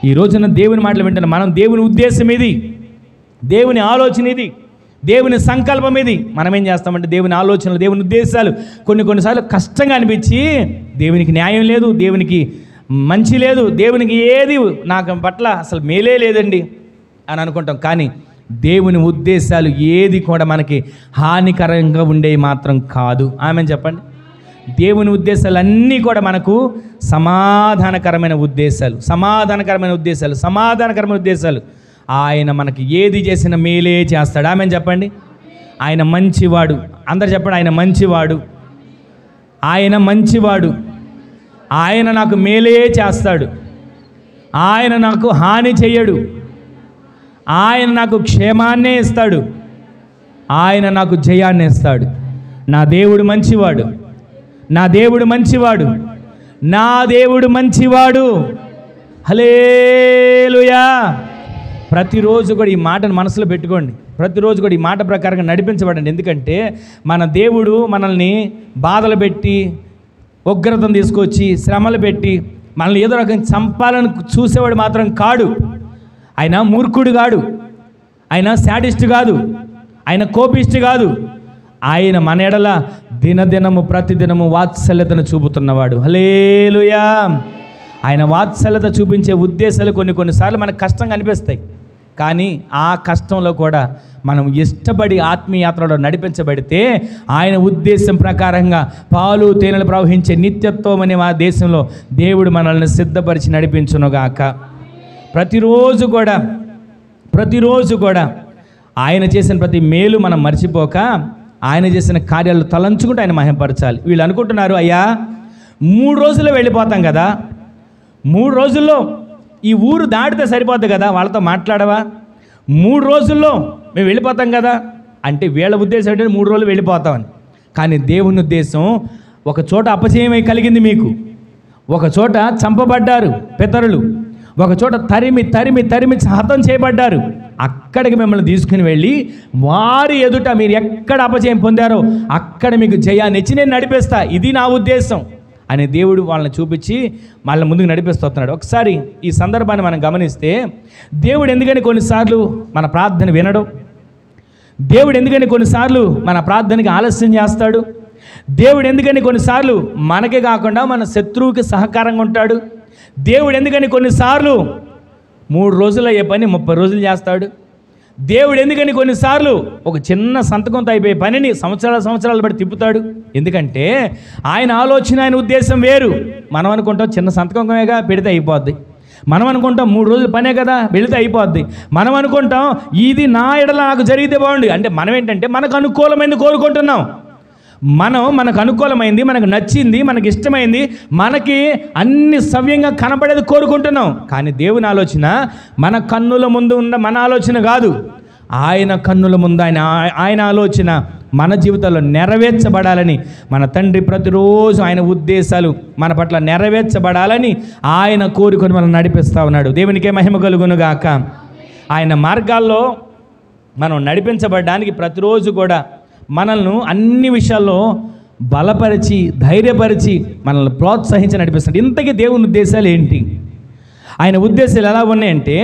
ఈ రోజున దేవుని మాటలు వింటున్న మనం దేవుని ఉద్దేశం ఇది, దేవుని ఆలోచన ఇది, దేవుని సంకల్పం ఇది. మనం ఏం చేస్తామంటే దేవుని ఆలోచనలు, దేవుని ఉద్దేశాలు కొన్నిసార్లు కష్టంగా అనిపించి దేవునికి న్యాయం లేదు, దేవునికి మంచి లేదు, దేవునికి ఏది నాకు పట్ల అసలు మేలే లేదండి అని అనుకుంటాం. కానీ దేవుని ఉద్దేశాలు ఏది కూడా మనకి హానికరంగా ఉండేవి మాత్రం కాదు. ఆమెను చెప్పండి. దేవుని ఉద్దేశాలన్నీ కూడా మనకు సమాధానకరమైన ఉద్దేశాలు, సమాధానకరమైన ఉద్దేశాలు, సమాధానకరమైన ఉద్దేశాలు. ఆయన మనకి ఏది చేసిన మేలే చేస్తాడు. ఆమెను చెప్పండి. ఆయన మంచివాడు. అందరు చెప్పండి, ఆయన మంచివాడు. ఆయన మంచివాడు. ఆయన నాకు మేలే చేస్తాడు. ఆయన నాకు హాని చెయ్యడు. ఆయన నాకు క్షేమాన్నే ఇస్తాడు. ఆయన నాకు జయాన్ని ఇస్తాడు. నా దేవుడు మంచివాడు. నా దేవుడు మంచివాడు. నా దేవుడు మంచివాడు. హల్లెలూయా. ప్రతిరోజు కూడా ఈ మాటను మనసులో పెట్టుకోండి. ప్రతిరోజు కూడా ఈ మాట ప్రకారంగా నడిపించబడండి. ఎందుకంటే మన దేవుడు మనల్ని బాధలు పెట్టి, ఉగ్రతను తీసుకొచ్చి, శ్రమలు పెట్టి మనల్ని ఏదో రకంగా చంపాలని చూసేవాడు మాత్రం కాడు. ఆయన మూర్ఖుడు కాడు. ఆయన శాడిస్ట్ కాదు. ఆయన కోపిస్ట్ కాదు. ఆయన మన ఎడల దినదినము ప్రతిదినము వాత్సల్యతను చూపుతున్నవాడు. హల్లెలూయా. ఆయన వాత్సల్యత చూపించే ఉద్దేశాలు కొన్నిసార్లు మనకు కష్టంగా అనిపిస్తాయి. కానీ ఆ కష్టంలో కూడా మనం ఇష్టపడి ఆత్మీయాత్రలో నడిపించబడితే ఆయన ఉద్దేశం ప్రకారంగా పాలు తేనెలు ప్రవహించే నిత్యత్వం అనే ఆ దేశంలో దేవుడు మనల్ని సిద్ధపరిచి నడిపించునుగాక. ప్రతిరోజు కూడా ఆయన చేసిన ప్రతి మేలు మనం మర్చిపోక ఆయన చేసిన కార్యాలు తలంచుకుంటూ ఆయన మహిమపరచాలి. వీళ్ళు అనుకుంటున్నారు, అయ్యా 3 రోజుల్లో వెళ్ళిపోతాం కదా, 3 రోజుల్లో ఈ ఊరు దాటితే సరిపోద్ది కదా, వాళ్ళతో మాట్లాడవా, 3 రోజుల్లో మేము వెళ్ళిపోతాం కదా అంటే వీళ్ళ ఉద్దేశం ఏంటంటే 3 రోజులు వెళ్ళిపోతామని. కానీ దేవుని ఉద్దేశం ఒక చోట అపజయమై కలిగింది మీకు, ఒక చోట చంపబడ్డారు పితరులు, ఒక చోట తరిమి తరిమి తరిమి హతం చేయబడ్డారు. అక్కడికి మిమ్మల్ని తీసుకుని వెళ్ళి వారి ఎదుట మీరు ఎక్కడ అపజయం పొందారో అక్కడ మీకు జయాన్ని ఇచ్చి నేను నడిపిస్తా, ఇది నా ఉద్దేశం అని దేవుడు వాళ్ళని చూపించి వాళ్ళని ముందుకు నడిపిస్తున్నాడు. ఒకసారి ఈ సందర్భాన్ని మనం గమనిస్తే దేవుడు ఎందుకని కొన్నిసార్లు మన ప్రార్థన వినడు, దేవుడు ఎందుకని కొన్నిసార్లు మన ప్రార్థనకి ఆలస్యం చేస్తాడు, దేవుడు ఎందుకని కొన్నిసార్లు మనకే కాకుండా మన శత్రువుకి సహకారంగా ఉంటాడు, దేవుడు ఎందుకని కొన్నిసార్లు 3 రోజులు అయ్యే పని 30 రోజులు చేస్తాడు, దేవుడు ఎందుకని కొన్నిసార్లు ఒక చిన్న సంతకంతో అయిపోయే పనిని సంవత్సరాలు బట్టి తిప్పుతాడు. ఎందుకంటే ఆయన ఆలోచన, ఆయన ఉద్దేశం వేరు. మనం అనుకుంటాం చిన్న సంతకంగా పెడితే అయిపోద్ది, మనం అనుకుంటాం 3 రోజుల పనే కదా వెళితే అయిపోద్ది, మనం అనుకుంటాం ఇది నా ఎడల నాకు జరిగితే బాగుండు. అంటే మనం ఏంటంటే మనకు అనుకూలమైంది కోరుకుంటున్నాం, మనకు అనుకూలమైంది, మనకు నచ్చింది, మనకి ఇష్టమైంది, మనకి అన్ని సవ్యంగా కనపడేది కోరుకుంటున్నాం. కానీ దేవుని ఆలోచన మన కన్నుల ముందు ఉన్న మన ఆలోచన కాదు, ఆయన కన్నుల ముందు ఆయన ఆలోచన మన జీవితంలో నెరవేర్చబడాలని మన తండ్రి ప్రతిరోజు ఆయన ఉద్దేశాలు మన పట్ల నెరవేర్చబడాలని ఆయన కోరుకొని మనం నడిపిస్తూ ఉన్నాడు. దేవునికే మహిమ కలుగును గాక. ఆయన మార్గాల్లో మనం నడిపించబడడానికి ప్రతిరోజు కూడా మనల్ని అన్ని విషయాల్లో బలపరిచి ధైర్యపరిచి మనల్ని ప్రోత్సహించి నడిపిస్తాడు. ఇంతకీ దేవుని ఉద్దేశాలు ఏంటి? ఆయన ఉద్దేశాలు ఎలా ఉన్నాయంటే,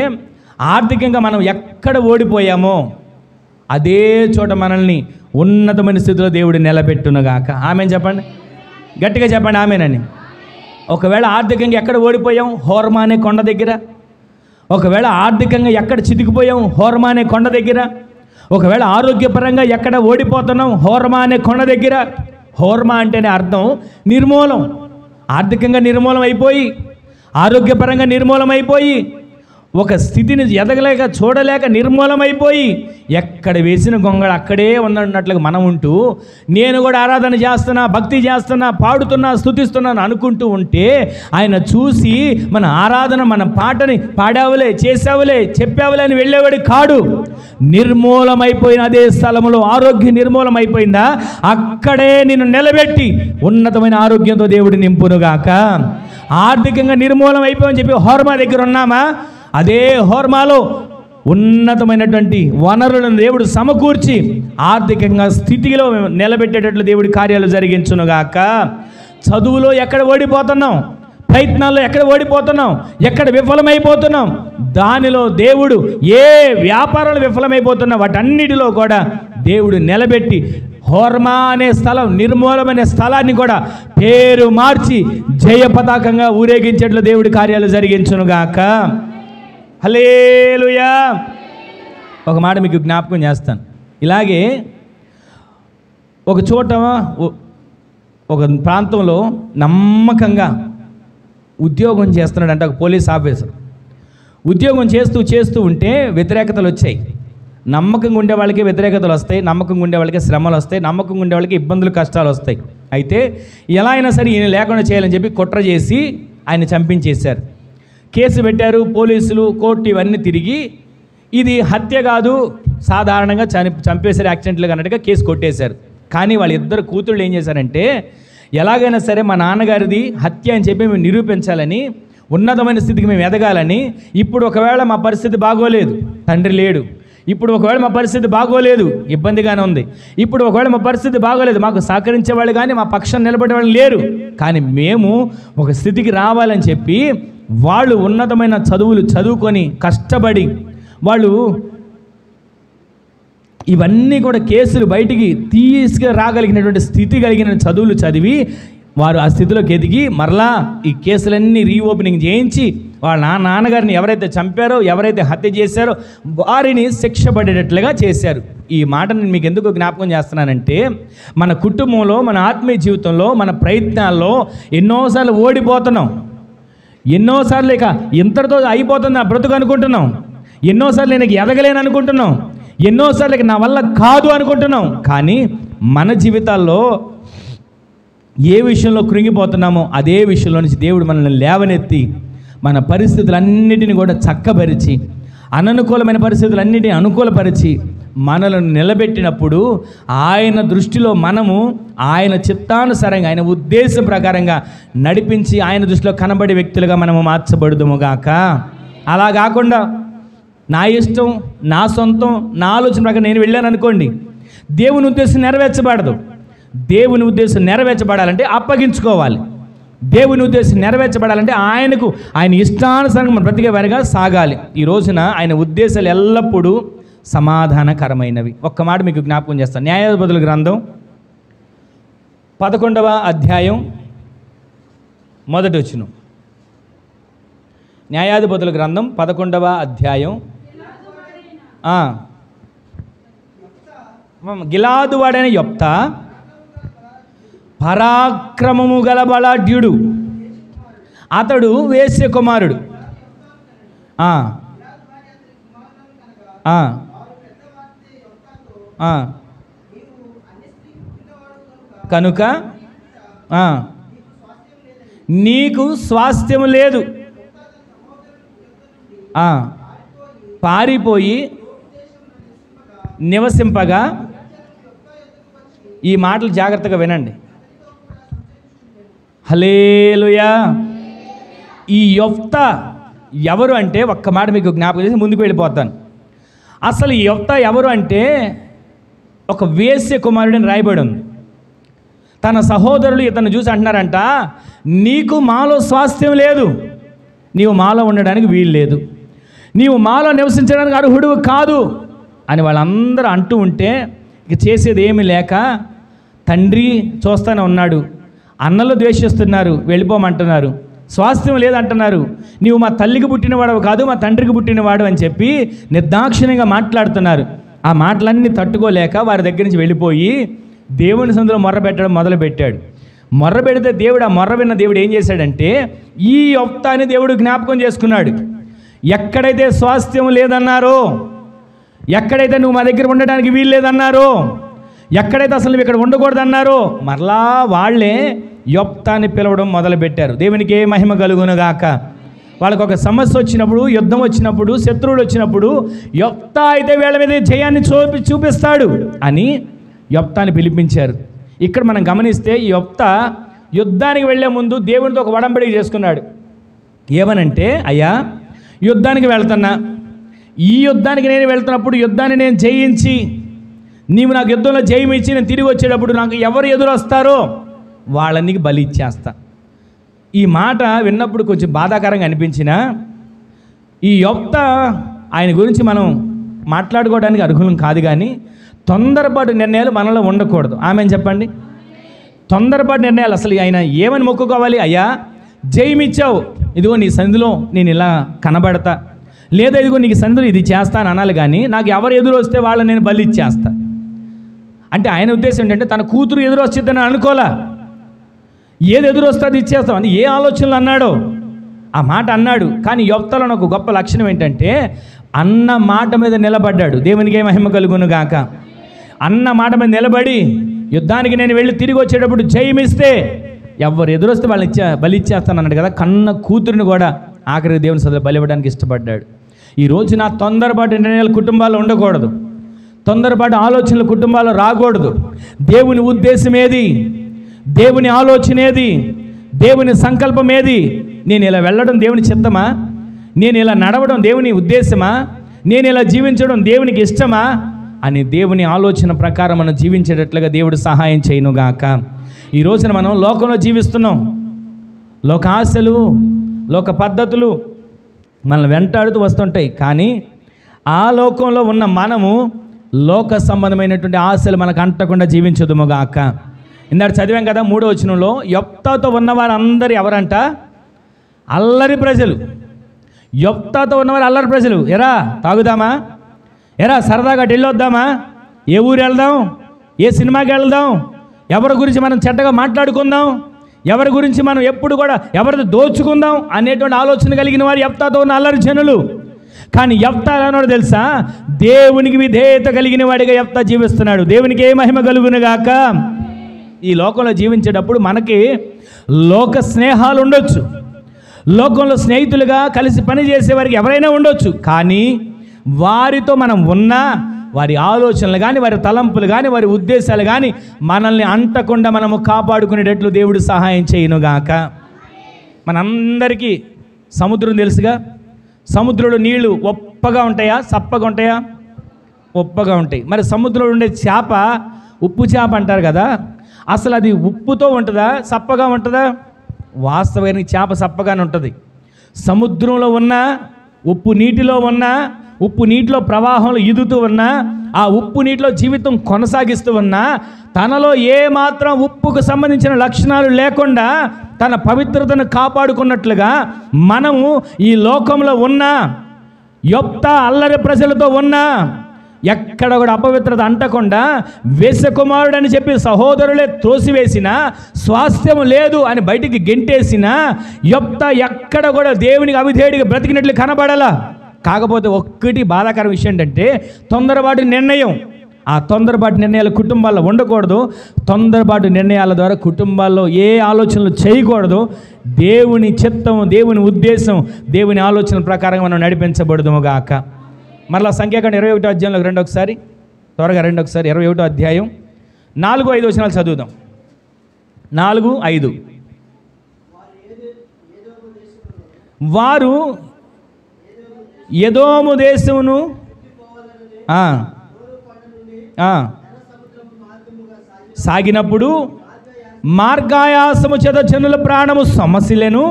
ఆర్థికంగా మనం ఎక్కడ ఓడిపోయామో అదే చోట మనల్ని ఉన్నతమైన స్థితిలో దేవుడు నిలబెట్టునుగాక. ఆమెన్ చెప్పండి, గట్టిగా చెప్పండి ఆమెనని. ఒకవేళ ఆర్థికంగా ఎక్కడ ఓడిపోయాం? హోర్మా అనే కొండ దగ్గర. ఒకవేళ ఆర్థికంగా ఎక్కడ చితికిపోయాం? హోర్మా అనే కొండ దగ్గర. ఒకవేళ ఆరోగ్యపరంగా ఎక్కడ ఓడిపోతున్నాం? హోర్మా అనే కొండ దగ్గర. హోర్మా అంటేనే అర్థం నిర్మూలం. ఆర్థికంగా నిర్మూలం అయిపోయి, ఆరోగ్యపరంగా నిర్మూలం అయిపోయి, ఒక స్థితిని ఎదగలేక చూడలేక నిర్మూలమైపోయి ఎక్కడ వేసిన గొంగళ అక్కడే ఉన్నట్లుగా మనం ఉంటూ, నేను కూడా ఆరాధన చేస్తున్నా, భక్తి చేస్తున్నా, పాడుతున్నా, స్తుతిస్తున్నాను అనుకుంటూ ఉంటే ఆయన చూసి మన ఆరాధన, మన పాటని పాడావులే, చేసావులే, చెప్పావులే అని వెళ్ళేవాడు కాడు. నిర్మూలమైపోయిన అదే స్థలంలో ఆరోగ్యం నిర్మూలమైపోయిందా అక్కడే నిన్ను నిలబెట్టి ఉన్నతమైన ఆరోగ్యంతో దేవుడు నింపునుగాక. ఆర్థికంగా నిర్మూలం అయిపోయని చెప్పి హోర్మా దగ్గర ఉన్నామా? అదే హోర్మాలో ఉన్నతమైనటువంటి వనరులను దేవుడు సమకూర్చి ఆర్థికంగా స్థితిలో నిలబెట్టేటట్లు దేవుడి కార్యాలు జరిగించునుగాక. చదువులో ఎక్కడ ఓడిపోతున్నాం, ప్రయత్నాల్లో ఎక్కడ ఓడిపోతున్నాం, ఎక్కడ విఫలమైపోతున్నాం, దానిలో దేవుడు ఏ వ్యాపారాలు విఫలమైపోతున్నా వాటన్నిటిలో కూడా దేవుడు నిలబెట్టి హోర్మా అనే స్థలం, నిర్మూలమైన స్థలాన్ని కూడా పేరు మార్చి జయ పతాకంగా ఊరేగించేట్లు దేవుడి కార్యాలు జరిగించునుగాక. హల్లెలూయా. ఒక మాట మీకు జ్ఞాపకం చేస్తాను. ఇలాగే ఒక చోట ఒక ప్రాంతంలో నమ్మకంగా ఉద్యోగం చేస్తున్నాడంటే ఒక పోలీస్ ఆఫీసర్. ఉద్యోగం చేస్తూ ఉంటే వ్యతిరేకతలు వచ్చాయి. నమ్మకంగా ఉండే వాళ్ళకి వ్యతిరేకతలు వస్తాయి, నమ్మకంగా ఉండే వాళ్ళకి శ్రమలు వస్తాయి, నమ్మకంగా ఉండే వాళ్ళకి ఇబ్బందులు కష్టాలు వస్తాయి. అయితే ఎలా అయినా సరే ఈయన లేకుండా చేయాలని చెప్పి కుట్ర చేసి ఆయన చంపించేశారు. కేసు పెట్టారు పోలీసులు, కోర్టు ఇవన్నీ తిరిగి ఇది హత్య కాదు, సాధారణంగా చంపేశారు యాక్సిడెంట్లుగా అన్నట్టుగా కేసు కొట్టేశారు. కానీ వాళ్ళ ఇద్దరు కూతుళ్ళు ఏం చేశారంటే ఎలాగైనా సరే మా నాన్నగారిది హత్య అని చెప్పి మేము నిరూపించాలని, ఉన్నతమైన స్థితికి మేము ఎదగాలని, ఇప్పుడు ఒకవేళ మా పరిస్థితి బాగోలేదు, తండ్రి లేడు, ఇప్పుడు ఒకవేళ మా పరిస్థితి బాగోలేదు, ఇబ్బందిగానే ఉంది, ఇప్పుడు ఒకవేళ మా పరిస్థితి బాగోలేదు, మాకు సహకరించే వాళ్ళు కానీ మా పక్షం నిలబడే వాళ్ళు లేరు, కానీ మేము ఒక స్థితికి రావాలని చెప్పి వాళ్ళు ఉన్నతమైన చదువులు చదువుకొని కష్టపడి వాళ్ళు ఇవన్నీ కూడా కేసులు బయటికి తీసుకురాగలిగినటువంటి స్థితి కలిగిన చదువులు చదివి వారు ఆ స్థితిలోకి ఎదిగి మరలా ఈ కేసులన్నీ రీఓపెనింగ్ చేయించి వాళ్ళ నాన్నగారిని ఎవరైతే చంపారో, ఎవరైతే హత్య చేశారో వారిని శిక్ష పడేటట్లుగా చేశారు. ఈ మాట నేను మీకు ఎందుకు జ్ఞాపకం చేస్తున్నానంటే మన కుటుంబంలో, మన ఆత్మీయ జీవితంలో, మన ప్రయత్నాల్లో ఎన్నోసార్లు ఓడిపోతున్నాం, ఎన్నోసార్లు ఇక ఇంతటితో అయిపోతుంది నా బ్రతుకు అనుకుంటున్నాం, ఎన్నోసార్లు నేను ఎదగలేను అనుకుంటున్నాం, ఎన్నోసార్లు నా వల్ల కాదు అనుకుంటున్నాం. కానీ మన జీవితాల్లో ఏ విషయంలో కృంగిపోతున్నామో అదే విషయంలో నుంచి దేవుడు మనల్ని లేవనెత్తి మన పరిస్థితులన్నిటిని కూడా చక్కబరిచి, అననుకూలమైన పరిస్థితులన్నిటిని అనుకూలపరిచి మనలను నిలబెట్టినప్పుడు ఆయన దృష్టిలో మనము ఆయన చిత్తానుసారంగా, ఆయన ఉద్దేశం ప్రకారంగా నడిపించి ఆయన దృష్టిలో కనబడే వ్యక్తులుగా మనము మార్చబడుదుముగాక. అలా కాకుండా నా ఇష్టం, నా సొంతం, నా ఆలోచన ప్రకారం నేను వెళ్ళాను అనుకోండి, దేవుని ఉద్దేశం నెరవేర్చబడదు. దేవుని ఉద్దేశం నెరవేర్చబడాలంటే అప్పగించుకోవాలి. దేవుని ఉద్దేశం నెరవేర్చబడాలంటే ఆయన ఇష్టానుసారంగా మనం బ్రతికే వారిగా సాగాలి. ఈ రోజున ఆయన ఉద్దేశాలు ఎల్లప్పుడూ సమాధానకరమైనవి. ఒక్క మాట మీకు జ్ఞాపకం చేస్తాను. న్యాయాధిపతుల గ్రంథం 11వ అధ్యాయం 1వ వచనం. న్యాయాధిపతుల గ్రంథం 11వ అధ్యాయం. గిలాదు వాడైన యొప్తా పరాక్రమము గల బలాఢ్యుడు, అతడు వేశ్య కుమారుడు. కనుక నీకు స్వాస్థ్యము లేదు, పారిపోయి నివసింపగా. ఈ మాటలు జాగ్రత్తగా వినండి. హల్లెలూయా. ఈ యొప్తా ఎవరు అంటే ఒక్క మాట మీకు జ్ఞాపకం చేసి ముందుకు వెళ్ళిపోతాను. అసలు ఈ యొప్తా ఎవరు అంటే ఒక వేశ్య కుమారుడిని రాయబడి ఉంది. తన సహోదరులు ఇతను చూసి అంటున్నారంట, నీకు మాలో స్వాస్థ్యం లేదు, నీవు మాలో ఉండడానికి వీలు లేదు, నీవు మాలో నివసించడానికి అర్హుడు కాదు అని వాళ్ళందరూ అంటూ ఉంటే ఇక చేసేది ఏమీ లేక తండ్రి చూస్తూనే ఉన్నాడు, అన్నలు ద్వేషిస్తున్నారు, వెళ్ళిపోమంటున్నారు, స్వాస్థ్యం లేదంటున్నారు, నీవు మా తల్లికి పుట్టినవాడు కాదు, మా తండ్రికి పుట్టినవాడు అని చెప్పి నిర్దాక్షిణ్యంగా మాట్లాడుతున్నారు. ఆ మాటలన్నీ తట్టుకోలేక వారి దగ్గర నుంచి వెళ్ళిపోయి దేవుని సందులో మొర్ర పెట్టడం మొదలుపెట్టాడు. మొర్ర పెడితే దేవుడు, ఆ మొర్ర విన్న దేవుడు ఏం చేశాడంటే ఈ యొప్తాని దేవుడు జ్ఞాపకం చేసుకున్నాడు. ఎక్కడైతే స్వాస్థ్యం లేదన్నారో, ఎక్కడైతే నువ్వు మా దగ్గర ఉండడానికి వీలు లేదన్నారో, ఎక్కడైతే అసలు నువ్వు ఇక్కడ ఉండకూడదన్నారో మరలా వాళ్ళే యొప్తాని పిలవడం మొదలుపెట్టారు. దేవునికి ఏ మహిమ కలుగునుగాక. వాళ్ళకు ఒక సమస్య వచ్చినప్పుడు, యుద్ధం వచ్చినప్పుడు, శత్రువులు వచ్చినప్పుడు యొప్తా అయితే వీళ్ళ మీద జయాన్ని చూపిస్తాడు అని యొప్తాని పిలిపించారు. ఇక్కడ మనం గమనిస్తే ఈ యొప్తా యుద్ధానికి వెళ్ళే ముందు దేవునితో ఒక ఒడంబడిక చేసుకున్నాడు. ఏమనంటే, అయ్యా యుద్ధానికి వెళ్తున్నా, ఈ యుద్ధానికి నేను వెళ్తున్నప్పుడు యుద్ధాన్ని నేను జయించి, నీవు నాకు యుద్ధంలో జయం ఇచ్చి నేను తిరిగి వచ్చేటప్పుడు నాకు ఎవరు ఎదురొస్తారో వాళ్ళనికి బలి ఇచ్చేస్తా. ఈ మాట విన్నప్పుడు కొంచెం బాధాకరంగా అనిపించినా ఈ యొప్తా ఆయన గురించి మనం మాట్లాడుకోవడానికి అర్హులం కాదు. కానీ తొందరపాటు నిర్ణయాలు మనలో ఉండకూడదు. ఆమె చెప్పండి. తొందరపాటు నిర్ణయాలు అసలు ఆయన ఏమని మొక్కుకోవాలి? అయ్యా జయమిచ్చావు, ఇదిగో నీ సంధిలో నేను ఇలా కనబడతా, లేదా ఇదిగో నీకు సంధిలో ఇది చేస్తాను అనాలి. కానీ నాకు ఎవరు ఎదురు వస్తే వాళ్ళని నేను బలి ఇచ్చేస్తా అంటే ఆయన ఉద్దేశం ఏంటంటే తన కూతురు ఎదురు వచ్చిద్దని అనుకోలే, ఏది ఎదురు వస్తే అది ఇచ్చేస్తాం అని ఏ ఆలోచనలు అన్నాడో ఆ మాట అన్నాడు. కానీ యొప్తాలో ఒక గొప్ప లక్షణం ఏంటంటే అన్న మాట మీద నిలబడ్డాడు. దేవునికే మహిమ కలుగును గాక. అన్న మాట మీద నిలబడి యుద్ధానికి నేను వెళ్ళి తిరిగి వచ్చేటప్పుడు జయమిస్తే ఎవరు ఎదురొస్తే వాళ్ళని బలి ఇచ్చేస్తానన్నాడు కదా. కన్న కూతురిని కూడా ఆఖరికి దేవుని సన్నిధిలో బలి ఇవ్వడానికి ఇష్టపడ్డాడు. ఈరోజు నా తొందరపాటు నిర్ణయాలు కుటుంబాల్లో ఉండకూడదు. తొందరపాటు ఆలోచనలు కుటుంబాల్లో రాకూడదు. దేవుని ఉద్దేశం ఏది, దేవుని ఆలోచన ఏది, దేవుని సంకల్పం ఏది, నేను ఇలా వెళ్ళడం దేవుని చిత్తమా, నేను ఇలా నడవడం దేవుని ఉద్దేశమా, నేను ఇలా జీవించడం దేవునికి ఇష్టమా అని దేవుని ఆలోచన ప్రకారం మనం జీవించేటట్లుగా దేవుడు సహాయం చేయనుగాక. ఈ రోజున మనం లోకంలో జీవిస్తున్నాం. లోక ఆశలు, లోక పద్ధతులు మనల్ని వెంటాడుతూ వస్తుంటాయి. కానీ ఆ లోకంలో ఉన్న మనము లోక సంబంధమైనటువంటి ఆశలు మనకు అంటకుండా జీవించదుముగాక. ఇందాక చదివాం కదా 3వ వచనంలో, యొప్తాతో ఉన్నవారందరూ ఎవరంట? అల్లరి ప్రజలు. యొప్తాతో ఉన్నవారు అల్లరి ప్రజలు. ఎరా తాగుదామా, ఎరా సరదాగా వెళ్ళొద్దామా, ఏ ఊరు వెళ్దాం, ఏ సినిమాకి వెళ్దాం, ఎవరి గురించి మనం చెడ్డగా మాట్లాడుకుందాం, ఎవరి గురించి మనం ఎప్పుడు కూడా ఎవరిది దోచుకుందాం అనేటువంటి ఆలోచన కలిగిన వారు యొప్తాతో ఉన్న అల్లరి జనులు. కానీ యెఫ్తా అన్నాడు తెలుసా, దేవునికి విధేయత కలిగిన వాడిగా యెఫ్తా జీవిస్తున్నాడు. దేవునికి ఏ మహిమ కలుగునుగాక. ఈ లోకంలో జీవించేటప్పుడు మనకి లోక స్నేహాలు ఉండొచ్చు, లోకంలో స్నేహితులుగా కలిసి పని చేసేవారికి ఎవరైనా ఉండొచ్చు. కానీ వారితో మనం ఉన్నా వారి ఆలోచనలు కానీ, వారి తలంపులు కానీ, వారి ఉద్దేశాలు కానీ మనల్ని అంటకుండా మనము కాపాడుకునేటట్లు దేవుడు సహాయం చేయనుగాక. మనందరికీ సముద్రం తెలుసుగా. సముద్రంలో నీళ్లు ఉప్పగా ఉంటాయా, సప్పగా ఉంటాయా? ఉప్పగా ఉంటాయి. మరి సముద్రంలో ఉండే చేప ఉప్పు చేప అంటారు కదా, అసలు అది ఉప్పుతో ఉంటుందా, సప్పగా ఉంటుందా? వాస్తవానికి చేప సప్పగానే ఉంటుంది. సముద్రంలో ఉన్న ఉప్పు నీటిలో ఉన్న, ఉప్పు నీటిలో ప్రవాహంలో ఈదుతూ ఉన్నా, ఆ ఉప్పు నీటిలో జీవితం కొనసాగిస్తూ ఉన్నా, తనలో ఏమాత్రం ఉప్పుకు సంబంధించిన లక్షణాలు లేకుండా తన పవిత్రతను కాపాడుకున్నట్లుగా మనము ఈ లోకంలో ఉన్న యొప్తా అల్లరి ప్రజలతో ఉన్నా ఎక్కడ కూడా అపవిత్రత అంటకుండా, వేశ్యకుమారుడు అని చెప్పి సహోదరులే త్రోసివేసిన, స్వాస్థ్యం లేదు అని బయటికి గెంటేసిన యొప్తా ఎక్కడ కూడా దేవునికి అవిధేయుడిగా బ్రతికినట్లు కనబడాల. కాకపోతే ఒక్కటి బాధాకర విషయం ఏంటంటే తొందరపాటు నిర్ణయం. ఆ తొందరపాటు నిర్ణయాలు కుటుంబాల్లో ఉండకూడదు. తొందరపాటు నిర్ణయాల ద్వారా కుటుంబాల్లో ఏ ఆలోచనలు చేయకూడదు. దేవుని చిత్తం, దేవుని ఉద్దేశం, దేవుని ఆలోచన ప్రకారంగా మనం నడిపించబడదుముగాక. మరలా సంఖ్యాకాండం 21వ అధ్యాయంలోకి రండి ఒకసారి, త్వరగా రండి ఒకసారి. 21వ అధ్యాయం 4-5 వచనాలు చదువుదాం. 4-5. వారు ఎదోము దేశమును సాగినప్పుడు మార్గాయాసము చేత జనుల ప్రాణము సమస్యలను.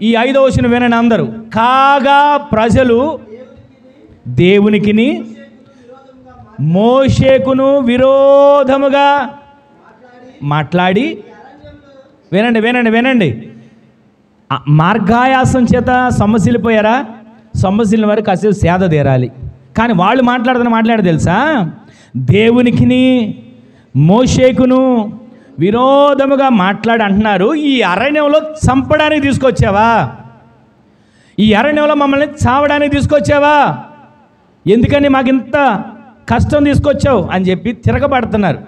ఈ 5వ వచనం వినండి అందరూ. కాగా ప్రజలు దేవునికిని మోషేకును విరోధముగా మాట్లాడి, వినండి వినండి వినండి, మార్గాయాసం చేత సొమ్మసిల్లిపోయారా? సొమ్మసిల్లిన వారికి కాసేపు సేద తీరాలి. కానీ వాళ్ళు మాట్లాడదు తెలుసా, దేవునికిని మోషేకును విరోధముగా మాట్లాడి అంటున్నారు, ఈ అరణ్యంలో చంపడానికి తీసుకొచ్చావా? ఈ అరణ్యంలో మమ్మల్ని చావడానికి తీసుకొచ్చావా? ఎందుకని మాకు ఇంత కష్టం తీసుకొచ్చావు అని చెప్పి తిరగబడుతున్నారు.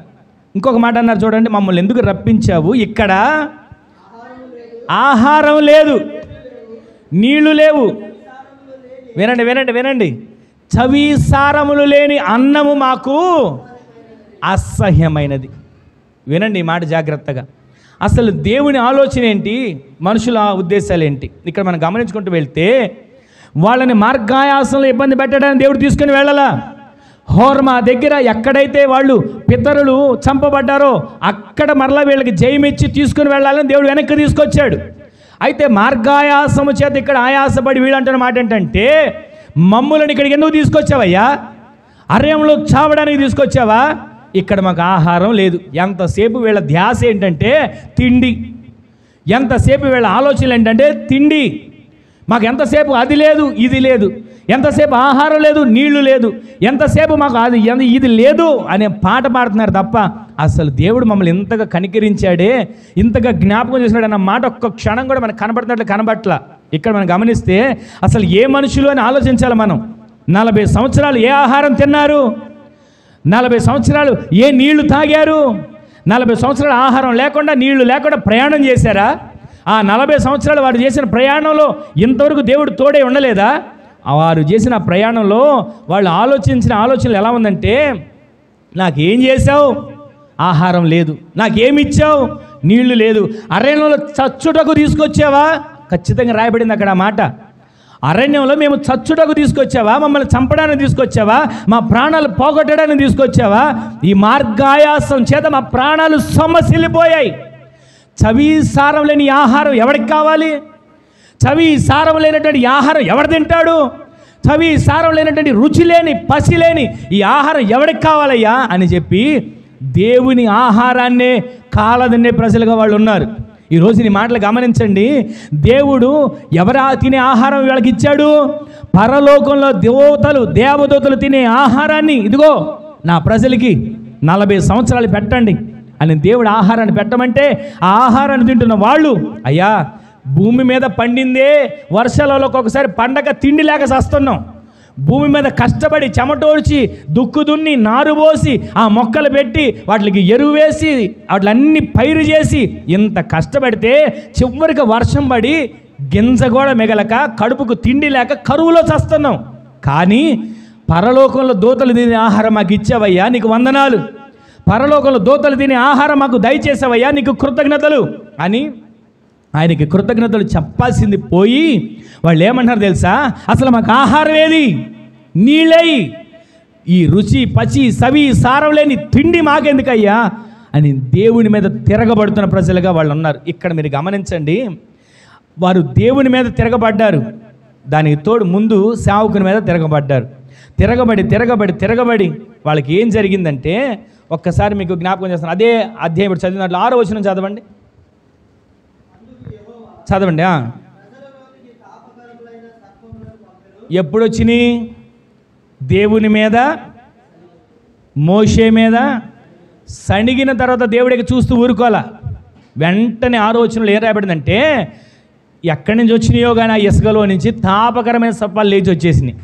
ఇంకొక మాట అన్నారు చూడండి, మమ్మల్ని ఎందుకు రప్పించావు? ఇక్కడ ఆహారం లేదు, నీళ్లు లేవు. వినండి వినండి వినండి, చవి సారములు లేని అన్నము మాకు అసహ్యమైనది. వినండి ఈ మాట జాగ్రత్తగా. అసలు దేవుని ఆలోచన ఏంటి, మనుషుల ఉద్దేశాలు ఏంటి? ఇక్కడ మనం గమనించుకుంటూ వెళ్తే వాళ్ళని మార్గాయాసంలో ఇబ్బంది పెట్టడానికి దేవుడు తీసుకుని వెళ్ళాలా. హోర్మా దగ్గర ఎక్కడైతే వాళ్ళు పితరులు చంపబడ్డారో అక్కడ మరలా వీళ్ళకి జయమిచ్చి తీసుకుని వెళ్ళాలని దేవుడు వెనక్కి తీసుకొచ్చాడు. అయితే మార్గాయాసము చేత ఇక్కడ ఆయాసపడి వీళ్ళు అంటున్న మాట ఏంటంటే, మమ్ములను ఇక్కడికి ఎందుకు తీసుకొచ్చావయ్యా? అరణ్యంలో చావడానికి తీసుకొచ్చావా? ఇక్కడ మాకు ఆహారం లేదు. ఎంతసేపు వీళ్ళ ధ్యాస ఏంటంటే తిండి, ఎంతసేపు వీళ్ళ ఆలోచనలు ఏంటంటే తిండి. మాకు ఎంతసేపు అది లేదు ఇది లేదు. ఎంతసేపు ఆహారం లేదు, నీళ్లు లేదు, ఎంతసేపు మాకు అది ఇది లేదు అనే పాట పాడుతున్నారు తప్ప అసలు దేవుడు మమ్మల్ని ఇంతగా కనికరించాడే, ఇంతగా జ్ఞాపకం చేసినాడు అన్న మాట ఒక్క క్షణం కూడా మనకు కనబడుతున్నట్లు కనబట్ల. ఇక్కడ మనం గమనిస్తే అసలు ఏ మనుషులు అని ఆలోచించాలి మనం. 40 సంవత్సరాలు ఏ ఆహారం తిన్నారు, 40 సంవత్సరాలు ఏ నీళ్లు తాగారు, 40 సంవత్సరాలు ఆహారం లేకుండా నీళ్లు లేకుండా ప్రయాణం చేశారా? ఆ 40 సంవత్సరాలు వారు చేసిన ప్రయాణంలో ఇంతవరకు దేవుడు తోడే ఉండలేదా? వారు చేసిన ప్రయాణంలో వాళ్ళు ఆలోచించిన ఆలోచనలు ఎలా ఉందంటే, నాకేం చేశావు, ఆహారం లేదు, నాకేమిచ్చావు, నీళ్లు లేదు, అరణ్యంలో చచ్చుటకు తీసుకొచ్చావా? ఖచ్చితంగా రాయబడింది అక్కడ ఆ మాట. అరణ్యంలో మేము చచ్చుటకు తీసుకొచ్చావా, మమ్మల్ని చంపడానికి తీసుకొచ్చావా, మా ప్రాణాలు పోగొట్టడానికి తీసుకొచ్చావా? ఈ మార్గాయాసం చేత మా ప్రాణాలు సొమ్మసిల్లిపోయాయి. చవి సారం లేని ఆహారం ఎవరికి కావాలి? చవి సారం లేనటువంటి ఆహారం ఎవరు తింటాడు? చవి సారం లేనటువంటి రుచి లేని పసి లేని ఈ ఆహారం ఎవరికి కావాలయ్యా అని చెప్పి దేవుని ఆహారాన్నే కాలదన్నే ప్రజలుగా వాళ్ళు ఉన్నారు. ఈరోజు నీ మాటలు గమనించండి. దేవుడు ఎవరా తినే ఆహారం వీళ్ళకి ఇచ్చాడు? పరలోకంలో దేవదూతలు తినే ఆహారాన్ని ఇదిగో నా ప్రజలకి 40 సంవత్సరాలు పెట్టండి అని దేవుడు ఆహారాన్ని పెట్టమంటే ఆ ఆహారాన్ని తింటున్న వాళ్ళు, అయ్యా భూమి మీద పండిందే వర్షాలలో ఒక్కొక్కసారి పండగ తిండి లేక చస్తున్నాం. భూమి మీద కష్టపడి చెమటోడ్చి దుక్కు దున్ని నారు పోసి ఆ మొక్కలు పెట్టి వాటికి ఎరువు వేసి వాటిలన్నీ పైరు చేసి ఇంత కష్టపడితే చివరికి వర్షం పడి గింజ కూడా మిగలక కడుపుకు తిండి లేక కరువులో చస్తున్నాం. కానీ పరలోకంలో దూతలు తినే ఆహారం మాకు ఇచ్చావయ్యా, నీకు వందనాలు. పరలోకంలో దూతలు తినే ఆహారం మాకు దయచేసావయ్యా, నీకు కృతజ్ఞతలు అని ఆయనకి కృతజ్ఞతలు చెప్పాల్సింది పోయి వాళ్ళు ఏమంటారు తెలుసా? అసలు మాకు ఆహారం ఏది, నీళ్ళై, ఈ రుచి పచి సవి సారం లేని తిండి మాకెందుకయ్యా అని దేవుని మీద తిరగబడుతున్న ప్రజలుగా వాళ్ళు ఉన్నారు. ఇక్కడ మీరు గమనించండి, వారు దేవుని మీద తిరగబడ్డారు, దానికి తోడు ముందు సేవకుని మీద తిరగబడ్డారు. తిరగబడి వాళ్ళకి ఏం జరిగిందంటే ఒక్కసారి మీకు జ్ఞాపకం చేస్తాను. అదే అధ్యాయం ఇప్పుడు చదివినట్లు 6వ వచనం చదవండి. ఎప్పుడు వచ్చినాయి? దేవుని మీద, మోషే మీద సణిగిన తర్వాత దేవుడికి చూస్తూ ఊరుకోవాలా. వెంటనే 6వ వచనంలో ఏం రాయబడిందంటే, ఎక్కడి నుంచి వచ్చినాయో కానీ ఆ ఇసుకలో నుంచి తాపకరమైన సర్పాలు లేచి వచ్చేసినాయి.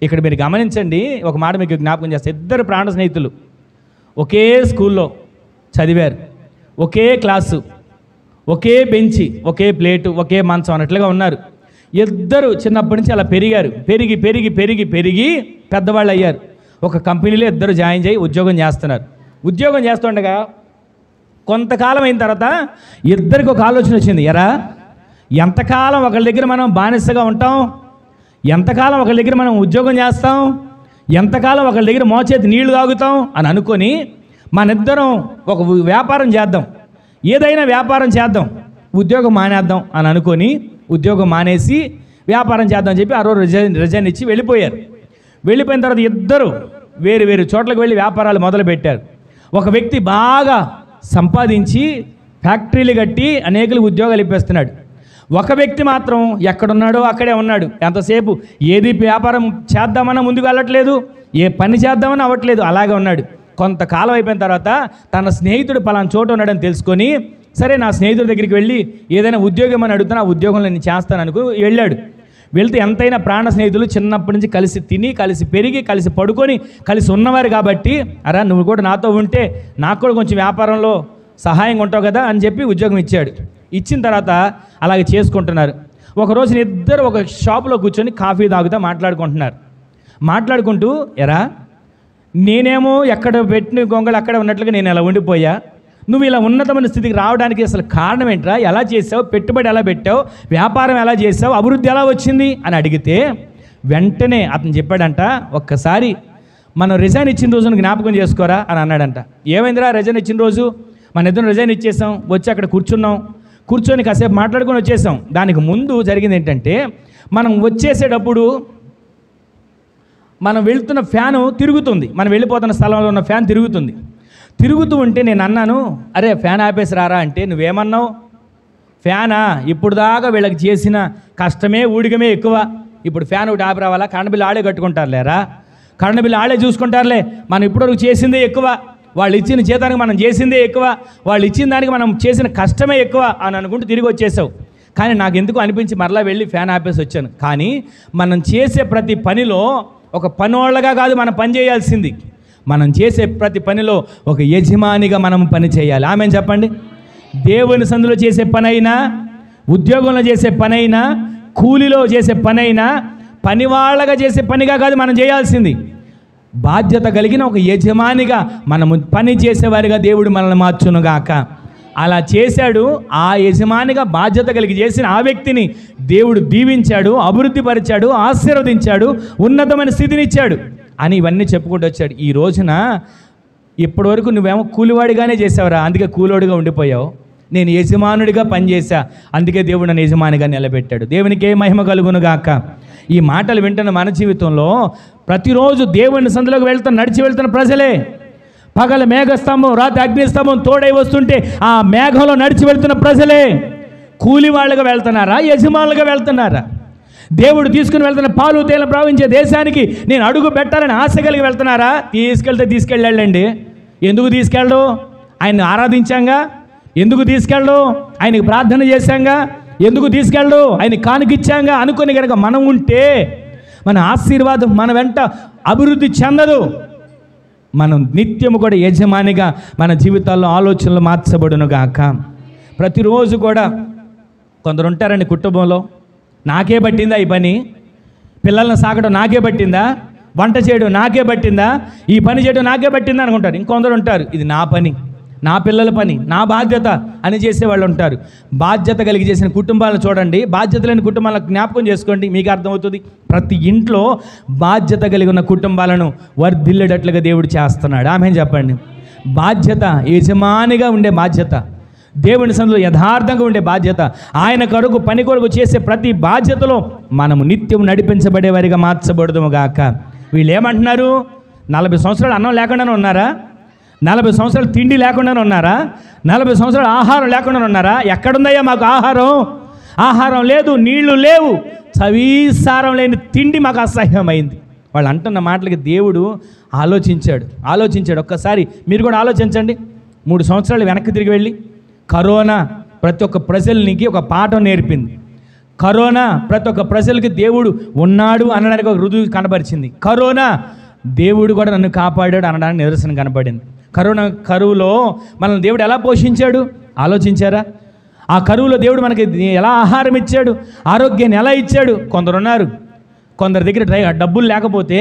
ఇక్కడ మీరు గమనించండి, ఒక మాట మీకు జ్ఞాపకం చేస్తే, ఇద్దరు ప్రాణ స్నేహితులు ఒకే స్కూల్లో చదివారు, ఒకే క్లాసు, ఒకే బెంచి, ఒకే ప్లేటు, ఒకే మంచం అన్నట్లుగా ఉన్నారు. ఇద్దరు చిన్నప్పటి నుంచి అలా పెరిగారు. పెరిగి పెద్దవాళ్ళు అయ్యారు. ఒక కంపెనీలో ఇద్దరు జాయిన్ చేయి ఉద్యోగం చేస్తున్నారు. ఉద్యోగం చేస్తుండగా కొంతకాలం అయిన తర్వాత ఇద్దరికి ఒక ఆలోచన వచ్చింది. ఎరా, ఎంతకాలం ఒకళ్ళ దగ్గర మనం బానిసగా ఉంటాం, ఎంతకాలం ఒకళ్ళ దగ్గర మనం ఉద్యోగం చేస్తాం, ఎంతకాలం ఒకళ్ళ దగ్గర మోచేతి నీళ్లు తాగుతాం అని అనుకొని మనిద్దరం ఒక వ్యాపారం చేద్దాం, ఏదైనా వ్యాపారం చేద్దాం, ఉద్యోగం మానేద్దాం అని అనుకొని ఉద్యోగం మానేసి వ్యాపారం చేద్దాం అని చెప్పి ఆ రోజు రిజైన్ ఇచ్చి వెళ్ళిపోయారు. వెళ్ళిపోయిన తర్వాత ఇద్దరు వేరు చోట్లకు వెళ్ళి వ్యాపారాలు మొదలుపెట్టారు. ఒక వ్యక్తి బాగా సంపాదించి ఫ్యాక్టరీలు కట్టి అనేకులకు ఉద్యోగాలు ఇప్పిస్తున్నాడు. ఒక వ్యక్తి మాత్రం ఎక్కడున్నాడో అక్కడే ఉన్నాడు. ఎంతసేపు ఏది వ్యాపారం చేద్దామన్నా ముందుకు వెళ్ళట్లేదు, ఏ పని చేద్దామని అవ్వట్లేదు, అలాగే ఉన్నాడు. కొంతకాలం అయిపోయిన తర్వాత తన స్నేహితుడు పలానా చోటు ఉన్నాడని తెలుసుకొని, సరే నా స్నేహితుడి దగ్గరికి వెళ్ళి ఏదైనా ఉద్యోగం అని అడుగుతాను, ఆ ఉద్యోగంలో నేను చేస్తాను అనుకో వెళ్ళాడు. వెళ్తే ఎంతైనా ప్రాణ స్నేహితులు చిన్నప్పటి నుంచి కలిసి తిని, కలిసి పెరిగి, కలిసి పడుకొని, కలిసి ఉన్నవారు కాబట్టి, అరా నువ్వు కూడా నాతో ఉంటే నాకు కూడా కొంచెం వ్యాపారంలో సహాయంగా ఉంటావు కదా అని చెప్పి ఉద్యోగం ఇచ్చాడు. ఇచ్చిన తర్వాత అలాగే చేసుకుంటున్నారు. ఒక రోజున ఇద్దరు ఒక షాపులో కూర్చొని కాఫీ తాగుతూ మాట్లాడుకుంటూ, ఎరా నేనేమో ఎక్కడ పెట్టిన గొంగళి అక్కడ ఉన్నట్లుగా నేను ఇలా ఉండిపోయా, నువ్వు ఇలా ఉన్నతమైన స్థితికి రావడానికి అసలు కారణం ఏంట్రా, ఎలా చేసావు, పెట్టుబడి ఎలా పెట్టావు, వ్యాపారం ఎలా చేసావు, అభివృద్ధి ఎలా వచ్చింది అని అడిగితే వెంటనే అతను చెప్పాడంట, ఒక్కసారి మనం రిజైన్ ఇచ్చిన రోజున జ్ఞాపకం చేసుకోరా అని అన్నాడంట. ఏమైందిరా రిజైన్ ఇచ్చిన రోజు? మన ఇద్దరం రిజైన్ ఇచ్చేసాం, వచ్చి అక్కడ కూర్చొని కాసేపు మాట్లాడుకొని వచ్చేసాం. దానికి ముందు జరిగింది ఏంటంటే, మనం వచ్చేసేటప్పుడు మనం వెళ్తున్న ఫ్యాను తిరుగుతుంది, మనం వెళ్ళిపోతున్న స్థలంలో ఉన్న ఫ్యాన్ తిరుగుతూ ఉంటే నేను అన్నాను, అరే ఫ్యాన్ ఆపేసి రారా అంటే నువ్వేమన్నావు, ఫ్యానా ఇప్పుడు దాకా వీళ్ళకి చేసిన కష్టమే ఊడిగమే ఎక్కువ, ఇప్పుడు ఫ్యాన్ ఒకటి ఆపి రావాలా? కరెంట్ బిల్లు ఆడే కట్టుకుంటారు లేరా? కరెంట్ బిల్లు ఆడే చూసుకుంటారులే. మనం ఇప్పటివరకు చేసిందే ఎక్కువ, వాళ్ళు ఇచ్చిన జీతానికి మనం చేసిందే ఎక్కువ, వాళ్ళు ఇచ్చిన దానికి మనం చేసిన కష్టమే ఎక్కువ అని అనుకుంటూ తిరిగి వచ్చేసావు. కానీ నాకు ఎందుకు అనిపించి మరలా వెళ్ళి ఫ్యాన్ ఆపేసి వచ్చాను. కానీ మనం చేసే ప్రతి పనిలో ఒక పనోళ్ళగా కాదు మనం పని చేయాల్సింది. మనం చేసే ప్రతి పనిలో ఒక యజమానిగా మనం పని చేయాలి. ఆమెను చెప్పండి. దేవుని సందులో చేసే పనైనా, ఉద్యోగంలో చేసే పనైనా, కూలిలో చేసే పనైనా పనివాళ్ళగా చేసే పనిగా కాదు మనం చేయాల్సింది. బాధ్యత కలిగిన ఒక యజమానిగా మనము పని చేసేవారిగా దేవుడు మనల్ని మార్చునుగాక. అలా చేశాడు. ఆ యజమానిగా బాధ్యత కలిగి చేసిన ఆ వ్యక్తిని దేవుడు దీవించాడు, అభివృద్ధి పరిచాడు, ఆశీర్వదించాడు, ఉన్నతమైన స్థితినిచ్చాడు అని ఇవన్నీ చెప్పుకుంటూ వచ్చాడు. ఈ రోజున ఇప్పటివరకు నువ్వేమో కూలివాడిగానే చేసావురా, అందుకే కూలోడిగా ఉండిపోయావు. నేను యజమానుడిగా పనిచేశా, అందుకే దేవుడు నన్ను యజమానిగా నిలబెట్టాడు. దేవునికి ఏ మహిమ కలుగునుగాక. ఈ మాటలు వింటున్న మన జీవితంలో ప్రతిరోజు దేవుని సందులోకి నడిచి వెళ్తున్న ప్రజలే. పగల మేఘస్తంభం, రాత్రి అగ్నిస్తంభం తోడై వస్తుంటే ఆ మేఘంలో నడిచి వెళ్తున్న ప్రజలే. కూలి వాళ్ళగా వెళ్తున్నారా, యజమానులుగా వెళ్తున్నారా? దేవుడు తీసుకుని వెళ్తున్న పాలు తేనె ప్రవహించే దేశానికి నేను అడుగు పెట్టాలని ఆశ కలిగి వెళ్తున్నారా? తీసుకెళ్ళండి. ఎందుకు తీసుకెళ్ళడు? ఆయన్ని ఆరాధించాంగా. ఎందుకు తీసుకెళ్ళడు? ఆయనకి ప్రార్థన చేశాంగా. ఎందుకు తీసుకెళ్ళడు? ఆయన కానుకిచ్చాంగా అనుకొని కనుక మనం ఉంటే మన ఆశీర్వాదం మన వెంట అభివృద్ధి చెందదు. మనం నిత్యము కూడా యజమానిగా మన జీవితాల్లో ఆలోచనలు మార్చబడునుగాక. ప్రతిరోజు కూడా కొందరు ఉంటారండి కుటుంబంలో, నాకే పట్టిందా ఈ పని, పిల్లల్ని సాకడం నాకే పట్టిందా, వంట చేయడం నాకే పట్టిందా, ఈ పని చేయడం నాకే పట్టిందా అనుకుంటారు. ఇంకొందరు ఉంటారు, ఇది నా పని, నా పిల్లల పని, నా బాధ్యత అని చేసేవాళ్ళు ఉంటారు. బాధ్యత కలిగి చేసిన కుటుంబాలను చూడండి, బాధ్యత లేని కుటుంబాలను జ్ఞాపకం చేసుకోండి, మీకు అర్థమవుతుంది. ప్రతి ఇంట్లో బాధ్యత కలిగి ఉన్న కుటుంబాలను వర్ధిల్లేటట్లుగా దేవుడు చేస్తున్నాడు. ఆమె చెప్పండి. బాధ్యత, యజమానిగా ఉండే బాధ్యత, దేవుని సన్నిధిలో యథార్థంగా ఉండే బాధ్యత, ఆయన కొరకు పని కొరకు చేసే ప్రతి బాధ్యతలో మనము నిత్యం నడిపించబడేవారిగా మార్చబడదుము గాక. వీళ్ళు ఏమంటున్నారు? 40 సంవత్సరాలు అన్నం లేకుండానే ఉన్నారా? 40 సంవత్సరాలు తిండి లేకుండానే ఉన్నారా? 40 సంవత్సరాలు ఆహారం లేకుండానే ఉన్నారా? ఎక్కడుందయ్యా మాకు ఆహారం? ఆహారం లేదు, నీళ్లు లేవు, చవీసారం లేని తిండి మాకు అసహ్యమైంది. వాళ్ళు అంటున్న మాటలకి దేవుడు ఆలోచించాడు. ఒక్కసారి మీరు కూడా ఆలోచించండి. 3 సంవత్సరాలు వెనక్కి తిరిగి వెళ్ళి, కరోనా ప్రతి ఒక్క ప్రజలకి ఒక పాఠం నేర్పింది. కరోనా ప్రతి ఒక్క ప్రజలకి దేవుడు ఉన్నాడు అనడానికి ఒక రుజువు కనబరిచింది. కరోనా దేవుడు కూడా నన్ను కాపాడాడు అనడానికి నిదర్శనం కనపడింది. కరువులో మనల్ని దేవుడు ఎలా పోషించాడు ఆలోచించారా? ఆ కరువులో దేవుడు మనకి ఎలా ఆహారం ఇచ్చాడు, ఆరోగ్యాన్ని ఎలా ఇచ్చాడు? కొందరి దగ్గర డబ్బులు లేకపోతే,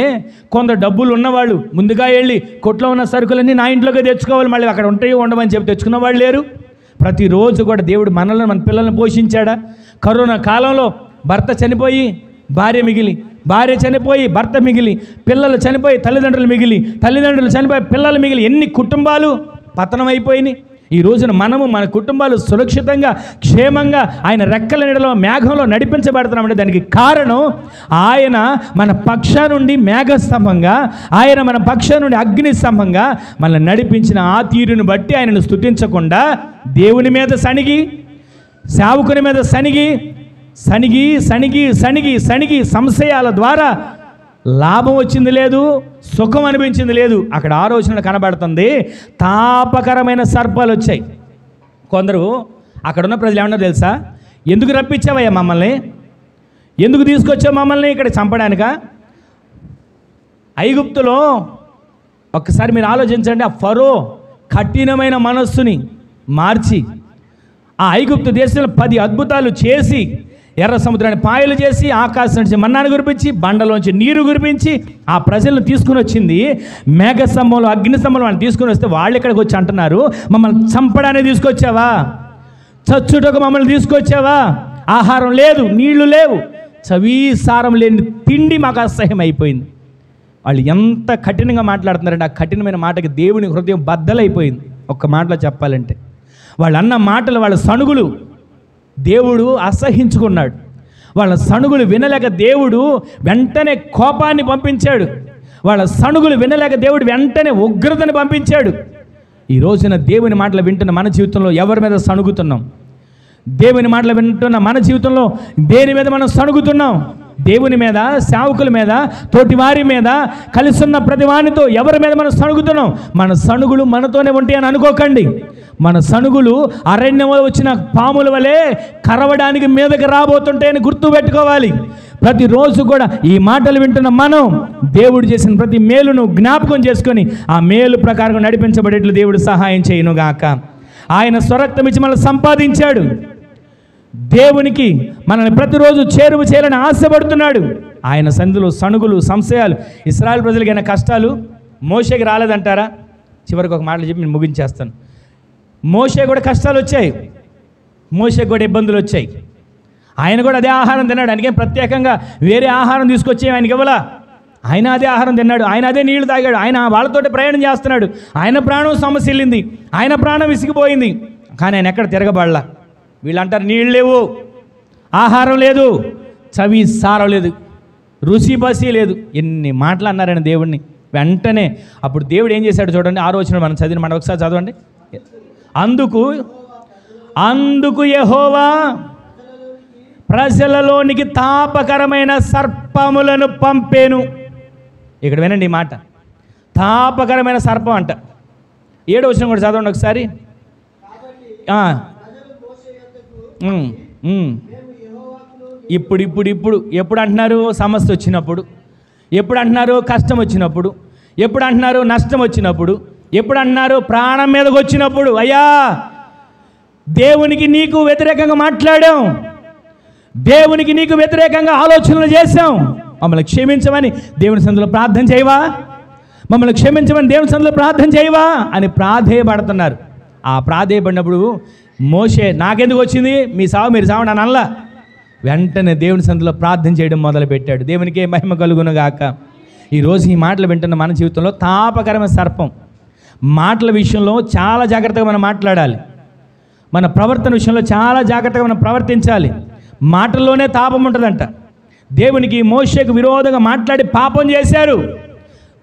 కొందరు డబ్బులు ఉన్నవాళ్ళు ముందుగా వెళ్ళి కొట్లో ఉన్న సరుకులన్నీ నా ఇంట్లోకి తెచ్చుకోవాలి, మళ్ళీ అక్కడ ఉంటాయో ఉండమని చెప్పి తెచ్చుకున్న వాళ్ళు లేరు. ప్రతిరోజు కూడా దేవుడు మనల్ని, మన పిల్లల్ని పోషించాడా? కరోనా కాలంలో భర్త చనిపోయి భార్య మిగిలి, భార్య చనిపోయి భర్త మిగిలి, పిల్లలు చనిపోయి తల్లిదండ్రులు మిగిలి, తల్లిదండ్రులు చనిపోయి పిల్లలు మిగిలి, ఎన్ని కుటుంబాలు పతనమైపోయినాయి. ఈ రోజున మనము మన కుటుంబాలు సురక్షితంగా క్షేమంగా ఆయన రెక్కల నీడలో మేఘంలో నడిపించబడుతున్నామంటే దానికి కారణం ఆయన మన పక్ష నుండి మేఘస్తంభంగా, ఆయన మన పక్ష నుండి అగ్ని స్తంభంగా మనల్ని నడిపించిన ఆ తీరుని బట్టి ఆయనను స్తుతించకుండా దేవుని మీద సణిగి, సేవకుని మీద సణిగి సంశయాల ద్వారా లాభం వచ్చింది లేదు, సుఖం అనిపించింది లేదు. అక్కడ ఆలోచన కనబడుతుంది. తాపకరమైన సర్పాలు వచ్చాయి. కొందరు అక్కడ ఉన్న ప్రజలు ఏమన్నా తెలుసా? ఎందుకు రప్పించావయ్యా మమ్మల్ని, ఎందుకు తీసుకొచ్చావు మమ్మల్ని ఇక్కడ చంపడానికా? ఐగుప్తులో ఒక్కసారి మీరు ఆలోచించండి. ఆ ఫరో కఠినమైన మనస్సుని మార్చి ఆ ఐగుప్తు దేశంలో 10 అద్భుతాలు చేసి, ఎర్ర సముద్రాన్ని పాయలు చేసి, ఆకాశం నుంచి మన్నాను కురిపించి, బండలోంచి నీరు కురిపించి ఆ ప్రజలను తీసుకుని వచ్చింది. మేఘస్తంభంలో, అగ్నిస్తంభంలో వాళ్ళని తీసుకుని వస్తే వాళ్ళు ఇక్కడికి వచ్చి అంటున్నారు, మమ్మల్ని చంపడానికి తీసుకొచ్చావా, చచ్చుటకు మమ్మల్ని తీసుకొచ్చావా? ఆహారం లేదు, నీళ్లు లేవు, చవీసారం లేని తిండి మాకు అసహ్యం అయిపోయింది. వాళ్ళు ఎంత కఠినంగా మాట్లాడుతున్నారంటే ఆ కఠినమైన మాటకి దేవుని హృదయం బద్దలైపోయింది. ఒక్క మాటలో చెప్పాలంటే వాళ్ళు అన్న మాటలు, వాళ్ళ సణుగులు దేవుడు అసహించుకున్నాడు. వాళ్ళ సణుగులు వినలేక దేవుడు వెంటనే కోపాన్ని పంపించాడు. వాళ్ళ సణుగులు వినలేక దేవుడు వెంటనే ఉగ్రతని పంపించాడు. ఈ రోజున దేవుని మాటలు వింటున్న మన జీవితంలో ఎవరి మీద సణుగుతున్నాం? దేవుని మాటలు వింటున్న మన జీవితంలో దేని మీద మనం సణుగుతున్నాం? దేవుని మీద, సేవకుల మీద, తోటివారి మీద, కలిసి ఉన్న ప్రతి వానితో ఎవరి మీద మనం సణుగుతున్నాం? మన సణుగులు మనతోనే ఉంటాయి అని అనుకోకండి. మన సణుగులు అరణ్యంలో వచ్చిన పాముల వలె కరవడానికి మీదకి రాబోతుంటాయని గుర్తుపెట్టుకోవాలి. ప్రతిరోజు కూడా ఈ మాటలు వింటున్న మనం దేవుడు చేసిన ప్రతి మేలును జ్ఞాపకం చేసుకొని ఆ మేలు ప్రకారం నడిపించబడేట్లు దేవుడు సహాయం చేయనుగాక. ఆయన స్వరక్తం ఇచ్చి మనల్ని సంపాదించాడు. దేవునికి మనల్ని ప్రతిరోజు చేరువ చేయాలని ఆశపడుతున్నాడు. ఆయన సంధిలో సణుగులు, సంశయాలు, ఇశ్రాయేలు ప్రజలకైన కష్టాలు మోషేకి రాలేదంటారా? చివరికి ఒక మాటలు చెప్పి నేను ముగించేస్తాను. మోషే కూడా కష్టాలు వచ్చాయి, మోషేకి కూడా ఇబ్బందులు వచ్చాయి. ఆయన కూడా అదే ఆహారం తిన్నాడు. ఆయనకేం ప్రత్యేకంగా వేరే ఆహారం తీసుకొచ్చి ఆయనకి ఇవ్వలా. ఆయన అదే ఆహారం తిన్నాడు, ఆయన అదే నీళ్లు తాగాడు, ఆయన వాళ్ళతోటి ప్రయాణం చేస్తున్నాడు. ఆయన ప్రాణం సమస్యలింది, ఆయన ప్రాణం విసిగిపోయింది, కానీ ఆయన ఎక్కడ తిరగబడలా. వీళ్ళు అంటారు నీళ్ళు లేవు, ఆహారం లేదు, చవి సారం లేదు, రుచి బసి లేదు, ఎన్ని మాటలు అన్నారని దేవుడిని. వెంటనే అప్పుడు దేవుడు ఏం చేశాడు చూడండి. 6వ వచనం మనం చదివిన మాట ఒకసారి చదవండి. అందుకు యెహోవా ప్రజలలోనికి తాపకరమైన సర్పములను పంపేను. ఇక్కడ వినండి ఈ మాట, తాపకరమైన సర్పం అంట. 7వ వచనం కూడా చదవండి ఒకసారి. ఎప్పుడు అంటున్నారు? సమస్య వచ్చినప్పుడు. ఎప్పుడు అంటున్నారు? కష్టం వచ్చినప్పుడు. ఎప్పుడు అంటున్నారు? నష్టం వచ్చినప్పుడు. ఎప్పుడు అంటున్నారు? ప్రాణం మీదకి వచ్చినప్పుడు. అయ్యా, దేవునికి నీకు వ్యతిరేకంగా మాట్లాడాం, దేవునికి నీకు వ్యతిరేకంగా ఆలోచనలు చేశాం, మమ్మల్ని క్షమించమని దేవుని సన్నిధిలో ప్రార్థన చేయవా? మమ్మల్ని క్షమించమని దేవుని సన్నిధిలో ప్రార్థన చేయవా అని ప్రాధేయపడుతున్నారు. ఆ ప్రాధేయపడినప్పుడు మోషే నాకెందుకు వచ్చింది, మీ సావు మీరు సావు నన్ను అనలా. వెంటనే దేవుని సన్నిధిలో ప్రార్థన చేయడం మొదలుపెట్టాడు. దేవునికి మహిమ కలుగును గాక. ఈరోజు ఈ మాటలు వింటున్న మన జీవితంలో తాపకరమైన సర్పం. మాటల విషయంలో చాలా జాగ్రత్తగా మనం మాట్లాడాలి. మన ప్రవర్తన విషయంలో చాలా జాగ్రత్తగా మనం ప్రవర్తించాలి. మాటల్లోనే తాపం ఉంటుందంట. దేవునికి మోషేకు విరోధంగా మాట్లాడి పాపం చేశారు.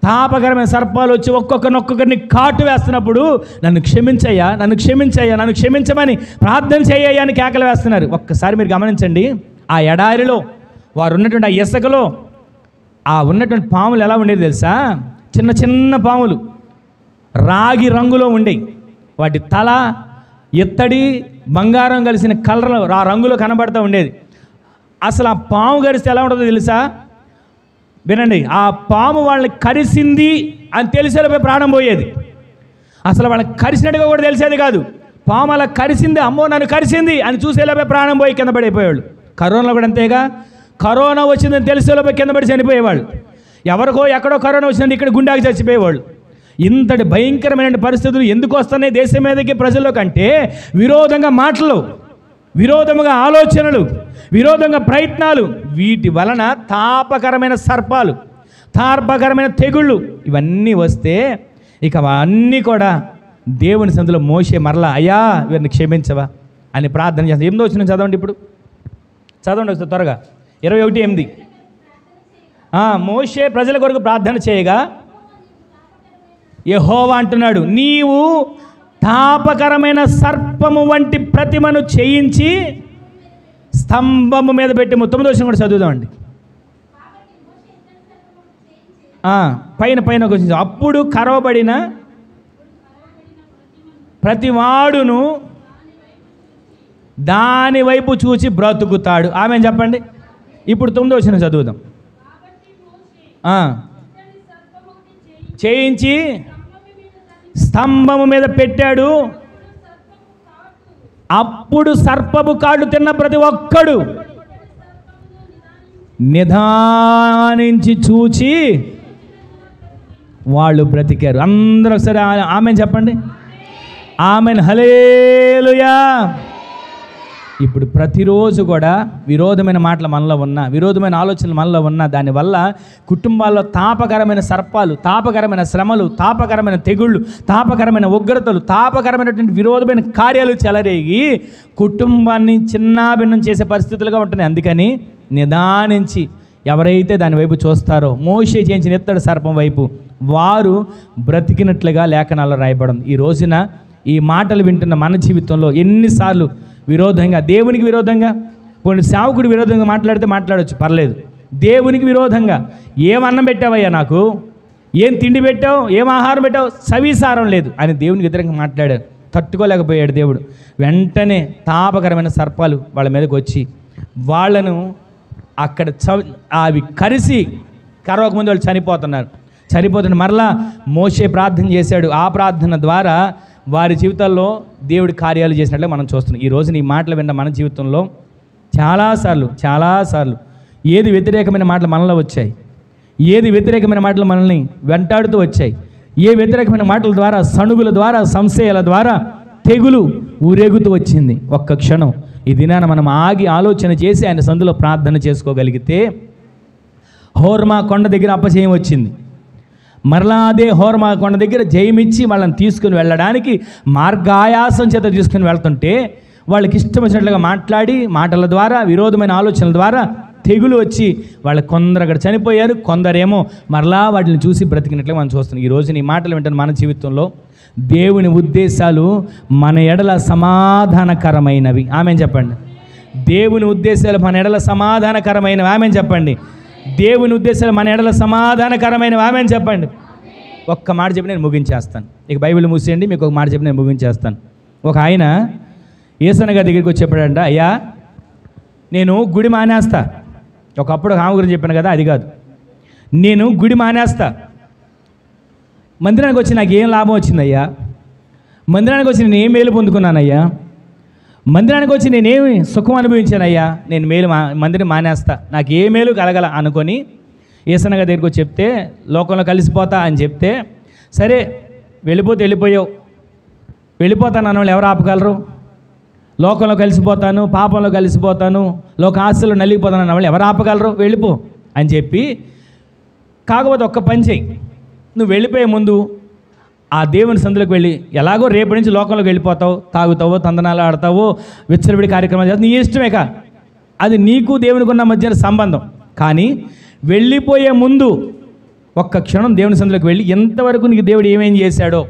తాపకరమైన సర్పాలు వచ్చి ఒక్కొక్కరిని కాటు వేస్తున్నప్పుడు నన్ను క్షమించయ్యా, నన్ను క్షమించయ్యా, నన్ను క్షమించమని ప్రార్థన చేయయ్యా అని కేకలు వేస్తున్నారు. ఒక్కసారి మీరు గమనించండి. ఆ ఎడారిలో వారు ఉన్నటువంటి ఆ ఇసుకలో ఆ ఉన్నటువంటి పాములు ఎలా ఉండేది తెలుసా? చిన్న చిన్న పాములు, రాగి రంగులో ఉండేవి. వాటి తల ఎత్తడి బంగారం కలిసిన కలర్లో ఆ రంగులో కనబడుతూ ఉండేది. అసలు ఆ పాము గరిస్తే ఎలా ఉంటుందో తెలుసా? వినండి, ఆ పాము వాళ్ళని కరిసింది అని తెలిసేలోపే ప్రాణం పోయేది. అసలు వాళ్ళని కరిసినట్టుగా కూడా తెలిసేది కాదు. పాము అలా కరిసింది, అమ్మో నన్ను కరిసింది అని చూసేలోపే ప్రాణం పోయి కింద పడిపోయేవాళ్ళు. కరోనాలో కూడా అంతేగా, కరోనా వచ్చిందని తెలిసేలోపే కింద పడి చనిపోయేవాళ్ళు. ఎవరికో ఎక్కడో కరోనా వచ్చిందని ఇక్కడ గుండాకి చచ్చిపోయేవాళ్ళు. ఇంతటి భయంకరమైన పరిస్థితులు ఎందుకు వస్తున్నాయి దేశం మీదకి, ప్రజల్లో కంటే విరోధంగా మాటలు, విరోధముగా ఆలోచనలు, విరోధంగా ప్రయత్నాలు, వీటి వలన తాపకరమైన సర్పాలు, తాపకరమైన తెగుళ్ళు ఇవన్నీ వస్తే ఇక అవన్నీ కూడా దేవుని సన్నిధిలో మోషే మరలా అయ్యా వీరిని క్షమించవా అని ప్రార్థన చేస్తాను. 8వ వచనం చదవండి. ఇప్పుడు చదవండి ఒకసారి త్వరగా. 21:8. మోషే ప్రజల కొరకు ప్రార్థన చేయగా యెహోవా అంటున్నాడు, నీవు తాపకరమైన సర్పము వంటి ప్రతిమను చేయించి స్తంభము మీద పెట్టి. 9వ వచనం కూడా చదువుదామండి. పైన కొంచెం. అప్పుడు కరవబడిన ప్రతివాడును దాని వైపు చూసి బ్రతుకుతాడు. ఆమె చెప్పండి. ఇప్పుడు 9వ వచనం చదువుదాం. చేయించి స్తంభము మీద పెట్టాడు. అప్పుడు సర్పపు కాళ్ళు తిన్న ప్రతి ఒక్కడు నిదానించి చూచి వాళ్ళు బ్రతికారు. అందరూ ఒకసారి ఆమెన్ చెప్పండి. ఆమెన్, హల్లెలూయా. ఇప్పుడు ప్రతిరోజు కూడా విరోధమైన మాటలు మనలో ఉన్న, విరోధమైన ఆలోచనలు మనలో ఉన్న, దానివల్ల కుటుంబాల్లో తాపకరమైన సర్పాలు, తాపకరమైన శ్రమలు, తాపకరమైన తెగుళ్ళు, తాపకరమైన ఉగ్రతలు, తాపకరమైనటువంటి విరోధమైన కార్యాలు చెలరేగి కుటుంబాన్ని చిన్నాభిన్నం చేసే పరిస్థితులుగా ఉంటున్నాయి. అందుకని నిదానించి ఎవరైతే దాని వైపు చూస్తారో, మోషే చేయించిన ఎత్తడి సర్పం వైపు, వారు బ్రతికినట్లుగా లేఖనాల్లో రాయబడింది. ఈ రోజున ఈ మాటలు వింటున్న మన జీవితంలో ఎన్నిసార్లు విరోధంగా, దేవునికి విరోధంగా, కొన్ని సేవకుడి విరోధంగా మాట్లాడితే మాట్లాడవచ్చు, పర్లేదు. దేవునికి విరోధంగా. ఏం అన్నం పెట్టావయ్యా నాకు, ఏం తిండి పెట్టావు, ఏం ఆహారం పెట్టావు, సవిసారం లేదు అని దేవునికి వ్యతిరేకంగా మాట్లాడాడు. తట్టుకోలేకపోయాడు దేవుడు. వెంటనే తాపకరమైన సర్పాలు వాళ్ళ మీదకి వచ్చి వాళ్ళను అక్కడ అవి కరిసి కరవకముందు వాళ్ళు చనిపోతున్నారు. మరలా మోషే ప్రార్థన చేశాడు. ఆ ప్రార్థన ద్వారా వారి జీవితాల్లో దేవుడి కార్యాలు చేసినట్లే మనం చూస్తున్నాం. ఈ రోజు నీ మాటలు విన్న మన జీవితంలో చాలాసార్లు ఏది వ్యతిరేకమైన మాటలు మనలో వచ్చాయి, ఏది వ్యతిరేకమైన మాటలు మనల్ని వెంటాడుతూ వచ్చాయి, ఏ వ్యతిరేకమైన మాటల ద్వారా, సణుగుల ద్వారా, సంశయాల ద్వారా తెగులు ఊరేగుతూ వచ్చింది. ఒక్క క్షణం ఈ దినాన మనం ఆగి ఆలోచన చేసి ఆయన సందులో ప్రార్థన చేసుకోగలిగితే హోర్మా కొండ దగ్గర అపజయం వచ్చింది. మరలా అదే హోర్మా కొండ దగ్గర జయమిచ్చి వాళ్ళని తీసుకుని వెళ్ళడానికి మార్గాయాసం చేత తీసుకుని వెళ్తుంటే వాళ్ళకి ఇష్టం వచ్చినట్లుగా మాట్లాడి మాటల ద్వారా, విరోధమైన ఆలోచనల ద్వారా తెగులు వచ్చి వాళ్ళు కొందరు అక్కడ చనిపోయారు, కొందరేమో మరలా వాటిని చూసి బ్రతికినట్లుగా మనం చూస్తున్నాం. ఈరోజు నీ మాటలు వింటున్న మన జీవితంలో దేవుని ఉద్దేశాలు మన ఎడల సమాధానకరమైనవి. ఆమెన్ చెప్పండి. దేవుని ఉద్దేశాలు మన ఎడల సమాధానకరమైనవి. ఆమెన్ చెప్పండి. దేవుని ఉద్దేశాలు మన ఎడల సమాధానకరమైనవి. ఆమెన్ చెప్పండి. ఒక్క మాట చెప్పి నేను ముగించేస్తాను. ఇక బైబిల్ మూసేయండి, మీకు ఒక మాట చెప్పి నేను ముగించేస్తాను. ఒక ఆయన యేసన్న గారి దగ్గరికి వచ్చి చెప్పాడంట, అయ్యా నేను గుడి మానేస్తా. ఒకప్పుడు ఆమె గురించి చెప్పాను కదా, అది కాదు. నేను గుడి మానేస్తా. మందిరానికి వచ్చి నాకు ఏం లాభం వచ్చిందయ్యా, మందిరానికి వచ్చి నేను ఏం మేలు పొందుకున్నానయ్యా, మందిరానికి వచ్చి నేనేమి సుఖం అనుభవించానయ్యా, నేను మందిరం మానేస్తా, నాకు ఏ మేలు కలగల అనుకొని యేసన్న గారి దగ్గరికి వచ్చి చెప్తే, లోకంలో కలిసిపోతా అని చెప్తే, సరే వెళ్ళిపోయావు, వెళ్ళిపోతాను అన్న వాళ్ళు ఎవరు ఆపగలరు? లోకంలో కలిసిపోతాను, పాపంలో కలిసిపోతాను, లోక ఆశలు నలిగిపోతాను అన్న వాళ్ళు ఎవరు ఆపగలరు? వెళ్ళిపో అని చెప్పి, కాకపోతే ఒక్క పని చెయ్యి, నువ్వు వెళ్ళిపోయే ముందు ఆ దేవుని సందులోకి వెళ్ళి, ఎలాగో రేపటి నుంచి లోకంలోకి వెళ్ళిపోతావు, తాగుతావో, తందనాలు ఆడతావో, విచ్చలవిడి కార్యక్రమాలు చేస్తావు, నీ ఇష్టమే కా, అది నీకు దేవునికి ఉన్న మధ్యన సంబంధం. కానీ వెళ్ళిపోయే ముందు ఒక్క క్షణం దేవుని సందులోకి వెళ్ళి, ఎంతవరకు నీకు దేవుడు ఏమేం చేశాడో,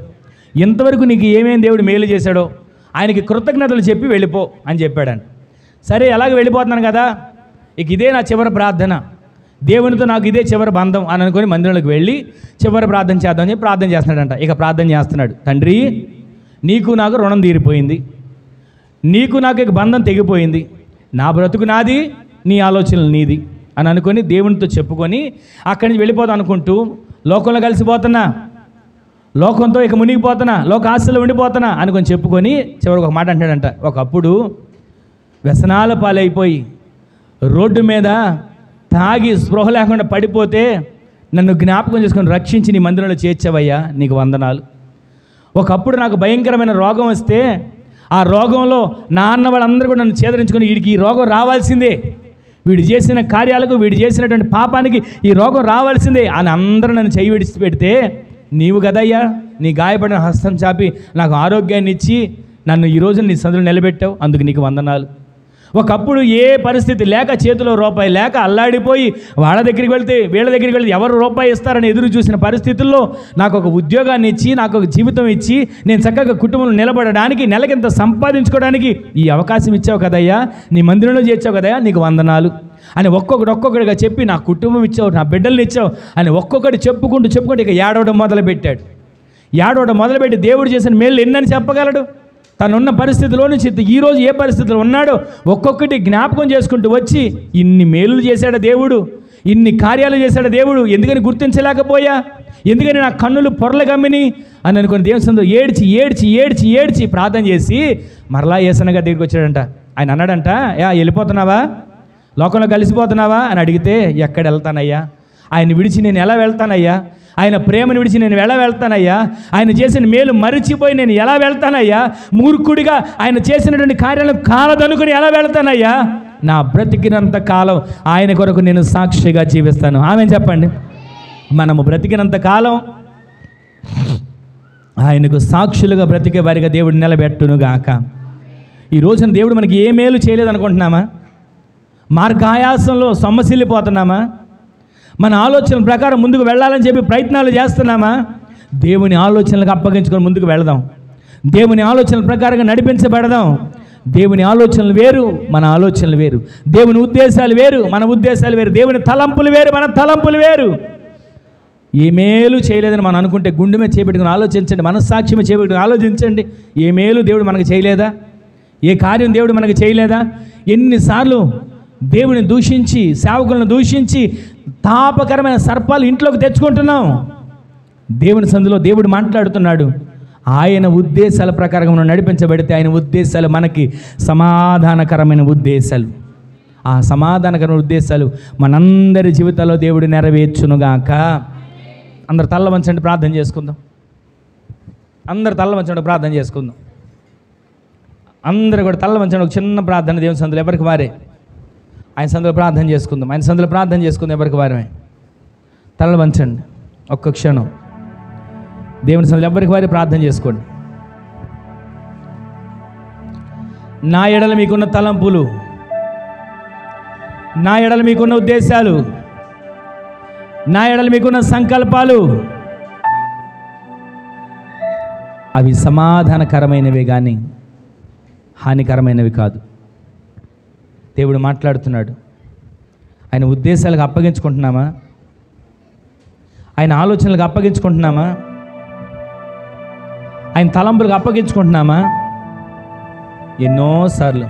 ఎంతవరకు నీకు ఏమేం దేవుడు మేలు చేశాడో ఆయనకి కృతజ్ఞతలు చెప్పి వెళ్ళిపో అని చెప్పాడండి. సరే ఎలాగ వెళ్ళిపోతున్నాను కదా, ఇక ఇదే నా చివరి ప్రార్థన, దేవునితో నాకు ఇదే చివరి బంధం అని అనుకొని మందిరంలోకి వెళ్ళి చివరి ప్రార్థన చేద్దామని చెప్పి ప్రార్థన చేస్తున్నాడంట. ఇక ప్రార్థన చేస్తున్నాడు, తండ్రి నీకు నాకు రుణం తీరిపోయింది, నీకు నాకు ఇక బంధం తెగిపోయింది, నా బ్రతుకు నాది, నీ ఆలోచనలు నీది అని అనుకొని దేవునితో చెప్పుకొని అక్కడి నుంచి వెళ్ళిపోతాను అనుకుంటూ లోకంలో కలిసిపోతున్నా, లోకంతో ఇక మునిగిపోతున్నా, లోక ఆశలు ఉండిపోతున్నా అనుకొని చెప్పుకొని చివరికి ఒక మాట అంటాడంట, ఒకప్పుడు వ్యసనాల పాలైపోయి రోడ్డు మీద తాగి స్పృహ లేకుండా పడిపోతే నన్ను జ్ఞాపకం చేసుకొని రక్షించి నీ మందిరంలో చేర్చావయ్యా, నీకు వందనాలు. ఒకప్పుడు నాకు భయంకరమైన రోగం వస్తే ఆ రోగంలో నా అన్న వాళ్ళందరూ కూడా నన్ను చేదరించుకొని, వీడికి ఈ రోగం రావాల్సిందే, వీడు చేసిన కార్యాలకు, వీడు చేసినటువంటి పాపానికి ఈ రోగం రావాల్సిందే అని అందరూ నన్ను చేయి విడిచిపెడితే, నీవు కదయ్యా నీ గాయపడిన హస్తం చాపి నాకు ఆరోగ్యాన్ని ఇచ్చి నన్ను ఈరోజు నీ సందులో నిలబెట్టావు, అందుకు నీకు వందనాలు. ఒకప్పుడు ఏ పరిస్థితి లేక, చేతిలో రూపాయి లేక అల్లాడిపోయి వాళ్ళ దగ్గరికి వెళ్తే వీళ్ళ దగ్గరికి వెళ్తే ఎవరు రూపాయి ఇస్తారని ఎదురు చూసిన పరిస్థితుల్లో నాకు ఒక ఉద్యోగాన్ని ఇచ్చి, నాకు ఒక జీవితం ఇచ్చి, నేను చక్కగా కుటుంబంలో నిలబడడానికి, నెలకింత సంపాదించుకోవడానికి ఈ అవకాశం ఇచ్చావు కదయ్యా, నీ మందిరంలో చేర్చావు కదయ్యా, నీకు వందనాలు అని ఒక్కొక్కడిగా చెప్పి, నా కుటుంబం ఇచ్చావు, నా బిడ్డల్ని ఇచ్చావు అని ఒక్కొక్కటి చెప్పుకుంటూ ఇక ఏడవడం మొదలుపెట్టాడు. ఏడవడం మొదలుపెట్టి దేవుడు చేసిన మేలు ఎన్నని చెప్పగలడు? తనున్న పరిస్థితిలో నుంచి ఈరోజు ఏ పరిస్థితిలో ఉన్నాడో ఒక్కొక్కటి జ్ఞాపకం చేసుకుంటూ వచ్చి, ఇన్ని మేలులు చేశాడు దేవుడు, ఇన్ని కార్యాలు చేశాడు దేవుడు, ఎందుకని గుర్తించలేకపోయా, ఎందుకని నా కన్నులు పొరలు గమ్మిని అని అనుకుని దేవుని సన్నిధిలో ఏడ్చి ప్రార్థన చేసి మరలా యేసన్న గారి దగ్గరికి వచ్చాడంట. ఆయన అన్నాడంట, వెళ్ళిపోతున్నావా, లోకంలో కలిసిపోతున్నావా అని అడిగితే, ఎక్కడ వెళ్తానయ్యా, ఆయన విడిచి నేను ఎలా వెళ్తానయ్యా, ఆయన ప్రేమను విడిచి నేను ఎలా వెళ్తానయ్యా, ఆయన చేసిన మేలు మరిచిపోయి నేను ఎలా వెళ్తానయ్యా, మూర్ఖుడిగా ఆయన చేసినటువంటి కార్యాలను కాలదనుకుని ఎలా వెళ్తానయ్యా, నా బ్రతికినంత కాలం ఆయన కొరకు నేను సాక్షిగా జీవిస్తాను. ఆమెన్ చెప్పండి. మనము బ్రతికినంత కాలం ఆయనకు సాక్షులుగా బ్రతికే వారిగా దేవుడు నిలబెట్టునుగాక. ఈ రోజున దేవుడు మనకి ఏ మేలు చేయలేదనుకుంటున్నామా? మార్గాయాసంలో సొమ్మసిల్లిపోతున్నామా? మన ఆలోచనల ప్రకారం ముందుకు వెళ్ళాలని చెప్పి ప్రయత్నాలు చేస్తున్నామా? దేవుని ఆలోచనలకు అప్పగించుకొని ముందుకు వెళదాం, దేవుని ఆలోచనల ప్రకారంగా నడిపించబడదాం, దేవుని ఆలోచనలు వేరు, మన ఆలోచనలు వేరు. దేవుని ఉద్దేశాలు వేరు, మన ఉద్దేశాలు వేరు. దేవుని తలంపులు వేరు, మన తలంపులు వేరు. ఏ మేలు చేయలేదని మనం అనుకుంటే గుండె మీద చేపెట్టుకుని ఆలోచించండి, మనస్సాక్ష్యం చేపెట్టుకుని ఆలోచించండి. ఏ మేలు దేవుడు మనకు చేయలేదా? ఏ కార్యం దేవుడు మనకు చేయలేదా? ఎన్నిసార్లు దేవుని దూషించి, సేవకులను దూషించి తాపకరమైన సర్పాలు ఇంట్లోకి తెచ్చుకుంటున్నాం. దేవుని సందులో దేవుడు మాట్లాడుతున్నాడు. ఆయన ఉద్దేశాల ప్రకారం మనం నడిపించబడితే ఆయన ఉద్దేశాలు మనకి సమాధానకరమైన ఉద్దేశాలు. ఆ సమాధానకరమైన ఉద్దేశాలు మనందరి జీవితాల్లో దేవుడు నెరవేర్చునుగాక. అందరు తల్ల వంచండి, ప్రార్థన చేసుకుందాం. అందరు తల్ల వంచండి, ప్రార్థన చేసుకుందాం. అందరూ కూడా తల్ల వంచండి. ఒక చిన్న ప్రార్థన దేవుని సందులో ఎవరికి వారే ఆయన సందులో ప్రార్థన చేసుకుందాం. ఆయన సందులో ప్రార్థన చేసుకుందాం. ఎవరికి వారమే తల్ల వంచండి. ఒక్క క్షణం దేవుని సందులో ఎవరికి వారే ప్రార్థన చేసుకోండి. నా ఎడల మీకున్న తలంపులు, నా ఎడల మీకున్న ఉద్దేశాలు, నా ఎడల మీకున్న సంకల్పాలు అవి సమాధానకరమైనవే కానీ హానికరమైనవి కాదు. దేవుడు మాట్లాడుతున్నాడు. ఆయన ఉద్దేశాలకు అప్పగించుకుంటున్నామా? ఆయన ఆలోచనలకు అప్పగించుకుంటున్నామా? ఆయన తలంపులకు అప్పగించుకుంటున్నామా? ఎన్నోసార్లు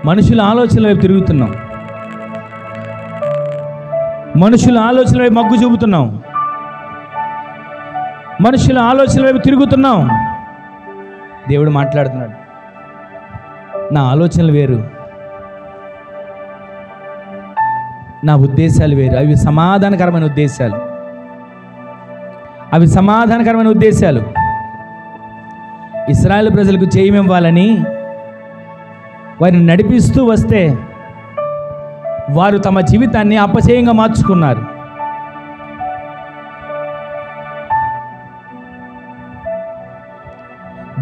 మనుషుల ఆలోచనల వైపు తిరుగుతున్నాం, మనుషుల ఆలోచనల వైపు మగ్గు చూపుతున్నాం, మనుషుల ఆలోచనల వైపు తిరుగుతున్నాం. దేవుడు మాట్లాడుతున్నాడు. నా ఆలోచనలు వేరు, నా ఉద్దేశాలు వేరు. అవి సమాధానకరమైన ఉద్దేశాలు, అవి సమాధానకరమైన ఉద్దేశాలు. ఇశ్రాయేలు ప్రజలకు జయమివ్వాలని వారిని నడిపిస్తూ వస్తే వారు తమ జీవితాన్ని అపజయంగా మార్చుకున్నారు.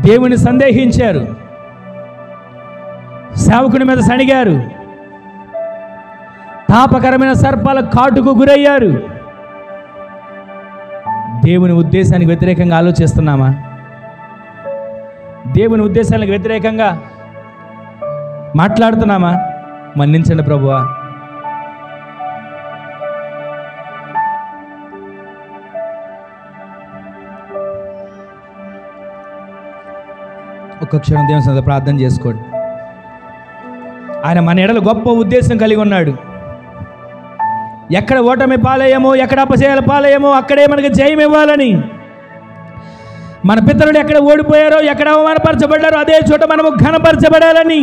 దేవుని సందేహించారు, సేవకుని మీద సణిగారు, తాపకరమైన సర్పాల కాటుకు గురయ్యారు. దేవుని ఉద్దేశానికి వ్యతిరేకంగా ఆలోచిస్తున్నామా? దేవుని ఉద్దేశానికి వ్యతిరేకంగా మాట్లాడుతున్నామా? మన్నించండి ప్రభువా. ఒక్క క్షణం దేవుని సన్నిధిలో ప్రార్థన చేసుకోండి. ఆయన మన ఎడల గొప్ప ఉద్దేశం కలిగి ఉన్నాడు. ఎక్కడ ఓటమి పాలయ్యామో, ఎక్కడ అపజయాల పాలయ్యామో అక్కడే మనకు జయం ఇవ్వాలని. మన పితరులు ఎక్కడ ఓడిపోయారో, ఎక్కడ అవమానపరచబడ్డారో అదే చోట మనము ఘనపరచబడాలని,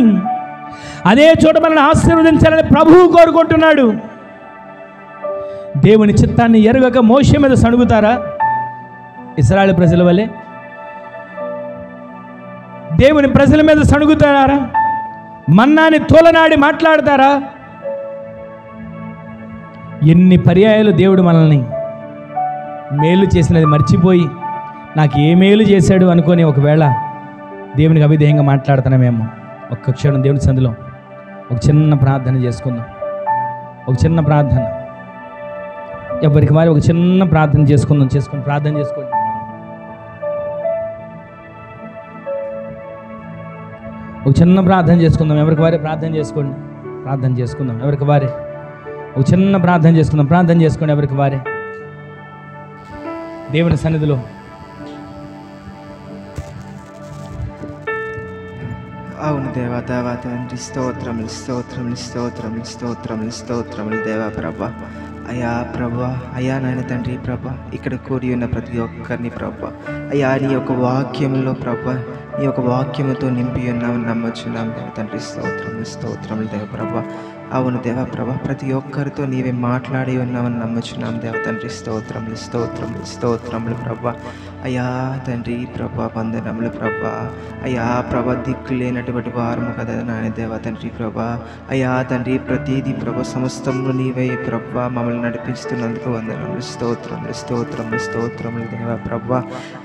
అదే చోట మనల్ని ఆశీర్వదించాలని ప్రభువు కోరుకుంటున్నాడు. దేవుని చిత్తాన్ని ఎరుగక మోషే మీద సణుగుతారా ఇశ్రాయేలు ప్రజల వలె? దేవుని ప్రజల మీద సణుగుతారా? మన్నాని తోలనాడి మాట్లాడతారా? ఎన్ని పర్యాయాలు దేవుడు మనల్ని మేలు చేసినది మర్చిపోయి నాకు ఏ మేలు చేశాడు అనుకొని ఒకవేళ దేవునికి అవిధేయంగా మాట్లాడుతున్నామేమో. ఒక్క క్షణం దేవుని సందులో ఒక చిన్న ప్రార్థన చేసుకుందాం. ఒక చిన్న ప్రార్థన, ఎవరికి వారి ఒక చిన్న ప్రార్థన చేసుకుని ప్రార్థన చేసుకోండి. ఒక చిన్న ప్రార్థన చేసుకుందాం. ఎవరికి వారే ప్రార్థన చేసుకోండి. ప్రార్థన చేసుకుందాం. ఎవరికి వారే ఒక చిన్న ప్రార్థన చేసుకుందాం. ప్రార్థన చేసుకోండి. ఎవరికి వారే దేవుని సన్నిధిలో.
అవును దేవా, దేవా తండ్రి, స్తోత్రములు స్తోత్రములు స్తోత్రములు స్తోత్రములు స్తోత్రములు దేవా ప్రభా. అయ్యా ప్రభా, అయ్యా నాయన తండ్రి ప్రభా, ఇక్కడ కూడి ఉన్న ప్రతి ఒక్కరిని ప్రభా, అయ్యా నీ యొక్క వాక్యంలో ప్రభా, నీ యొక్క వాక్యముతో నింపి ఉన్నామని నమ్మొచ్చున్నాం దేవ తండ్రి. స్తోత్రములు స్తోత్రములు దేవ ప్రభా. అవును దేవ ప్రభా, ప్రతి ఒక్కరితో నీవే మాట్లాడి ఉన్నామని నమ్మొచ్చున్నాం దేవ తండ్రి. స్తోత్రములు స్తోత్రములు స్తోత్రములు ప్రభా. అయ్యా తండ్రి ప్రభా, వందనములు ప్రభా. అయ్యా ప్రభా, దిక్కు లేనటువంటి వారము కదా నాయన దేవ తండ్రి ప్రభా. అయ్యా తండ్రి, ప్రతిదీ ప్రభా సమస్తంలో నీవే ప్రభా మమ్మల్ని నడిపిస్తున్నందుకు వందనములు. స్తోత్రములు స్తోత్రములు స్తోత్రములు దేవ ప్రభా.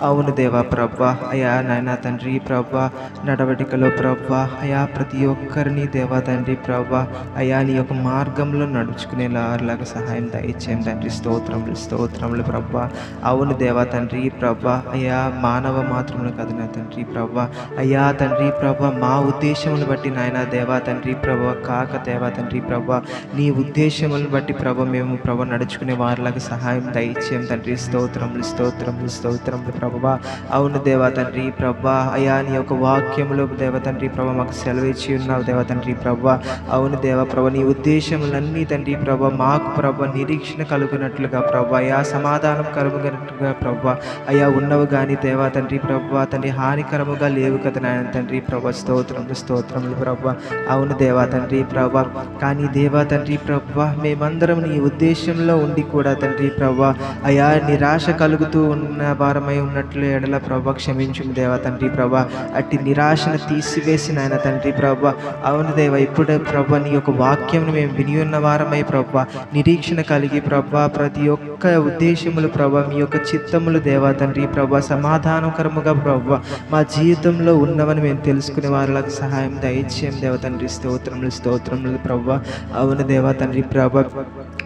అవును దేవ ప్రభా. అయ్యా నాయన తండ్రి ప్రభా, నడవడికలో ప్రభా, అయ్యా ప్రతి ఒక్కరిని దేవ తండ్రి ప్రభా, అయ్యా అయ్యా నీ యొక్క మార్గంలో నడుచుకునేలాగా సహాయం దయచేయం తండ్రి. స్తోత్రములు స్తోత్రములు ప్రభా. అవును దేవా తండ్రి ప్రభా, అయ్యా మానవ మాత్రములు కదా నా తండ్రి ప్రభా. అయ్యా తండ్రి ప్రభా, మా ఉద్దేశములు బట్టి నాయన దేవా తండ్రి ప్రభా కాక దేవా తండ్రి ప్రభా, నీ ఉద్దేశములను బట్టి ప్రభా మేము ప్రభా నడుచుకునే వారిలాగా సహాయం దయచేయం తండ్రి. స్తోత్రములు స్తోత్రములు స్తోత్రములు ప్రభా. అవును దేవా తండ్రి ప్రభా, అయ్యా నీ యొక్క వాక్యములు దేవ తండ్రి ప్రభా మాకు సెలవిచ్చి ఉన్నావు దేవ తండ్రి ప్రభా. అవును దేవ ప్రభా, నీ ఉద్దేశములన్నీ తండ్రి ప్రభా మాకు ప్రభా నిరీక్షణ కలుగునట్లుగా ప్రభా, అయ్యా సమాధానం కలుగునట్లుగా ప్రభా, అయ్యా ఉన్నవు కానీ దేవా తండ్రి ప్రభా తండ్రి హానికరముగా లేవు కదా నాయన తండ్రి ప్రభా. స్తోత్రములు స్తోత్రములు ప్రభా. అవును దేవా తండ్రి ప్రభా, కానీ దేవా తండ్రి ప్రభా మేమందరం నీ ఉద్దేశంలో ఉండి కూడా తండ్రి ప్రభా అయా నిరాశ కలుగుతూ ఉన్న వారమై ఉన్నట్లు ఎడల ప్రభా క్షమించు దేవా తండ్రి ప్రభా. అట్టి నిరాశను తీసివేసిన ఆయన తండ్రి ప్రభా. అవును దేవా, ఇప్పుడే ప్రభా నీ యొక్క వాక్యంను మేము విని ఉన్న వారమై ప్రభా నిరీక్షణ కలిగి ప్రభా ప్రతి ఒక్క ఉద్దేశములు ప్రభా మీ యొక్క చిత్తములు దేవా తండ్రి ప్రభా సమాధానకరముగా ప్రభా మా జీవితంలో ఉన్నవని మేము తెలుసుకునే వారికి సహాయం దయచేయం దేవ తండ్రి. స్తోత్రములు స్తోత్రములు ప్రభా. అవును దేవా తండ్రి ప్రభా,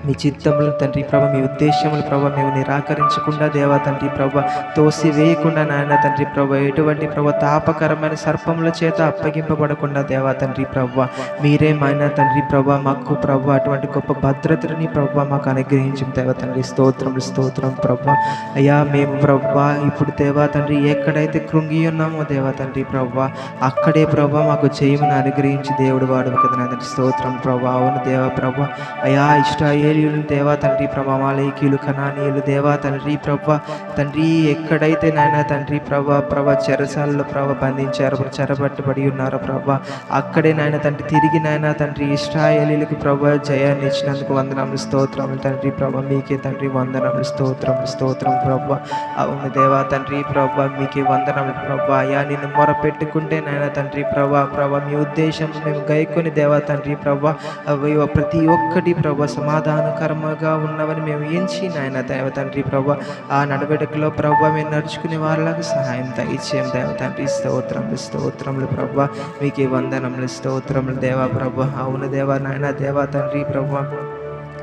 మీ చిత్తములు తండ్రి ప్రభా మీ ఉద్దేశములు ప్రభా మేము నిరాకరించకుండా దేవా తండ్రి ప్రభా తోసివేయకుండా నాయన తండ్రి ప్రభా ఎటువంటి ప్రభా తాపకరమైన సర్పముల చేత అప్పగింపబడకుండా దేవా తండ్రి ప్రభా మీరే మాయన తండ్రి ప్రభా మాకు ప్రభా అటువంటి గొప్ప భద్రతని ప్రభా మాకు అనుగ్రహించిన దేవా తండ్రి. స్తోత్రములు స్తోత్రం ప్రభా. అయ్యా మేము ప్రభా ఇప్పుడు దేవా తండ్రి ఎక్కడైతే కృంగి ఉన్నామో దేవా తండ్రి ప్రభా అక్కడే ప్రభా మాకు జయమును అనుగ్రహించి దేవుడు వాడు కదా నా తండ్రి. స్తోత్రం ప్రభా. అవును దేవా ప్రభా, అయా ఇశ్రాయేలీయులు దేవా తండ్రి ప్రభా అమాలేకీయులు కనానీయులు దేవా తండ్రి ప్రభా తండ్రి ఎక్కడైతే నాయన తండ్రి ప్రభా ప్రభా చెరసాలలో ప్రభా బంధించారు చెరబట్టబడి ఉన్నారు ప్రభా అక్కడే నాయన తండ్రి తిరిగి నాయన తండ్రి ఇశ్రాయేలీయులకు ప్రభా జయాన్ని ఇచ్చినందుకు వందనములు స్తోత్రములు తండ్రి ప్రభా. మీకే తండ్రి వందనములు స్తోత్రములు స్తోత్రం ప్రభా. అవును దేవా తండ్రి ప్రభా మీకే వందనములు ప్రభా. అయా నిన్ను మొరపెట్టుకుంటే నాయన తండ్రి ప్రభా ప్రభా మీ ఉద్దేశం మేము గైకొని దేవా తండ్రి ప్రభా అవి ప్రతి ఒక్కటి ప్రభా సమాధానకరముగా ఉన్నవని మేము ఎంచి నాయన దేవ తండ్రి ప్రభా ఆ నడవడికలో ప్రభా మేము నడుచుకునే వారిలాగా సహాయం దయచేయం దేవ తండ్రి. స్తోత్రములు స్తోత్రములు ప్రభా. మీకే వందనములు స్తోత్రములు దేవా ప్రభా. అవును దేవా నాయన దేవా తండ్రి ప్రభా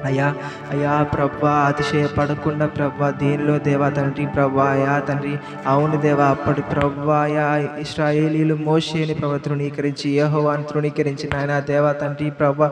అయ్యా అయ్యా ప్రభా అతిశయపడకుండా ప్రభా దేనిలో దేవా తండ్రి ప్రభా అయా తండ్రి. అవును దేవా అప్పటి ప్రభా అయా ఇశ్రాయేలీయులు మోషేని ప్రభా తృణీకరించి యెహోవాను తృణీకరించి నాయన దేవా తండ్రి ప్రభా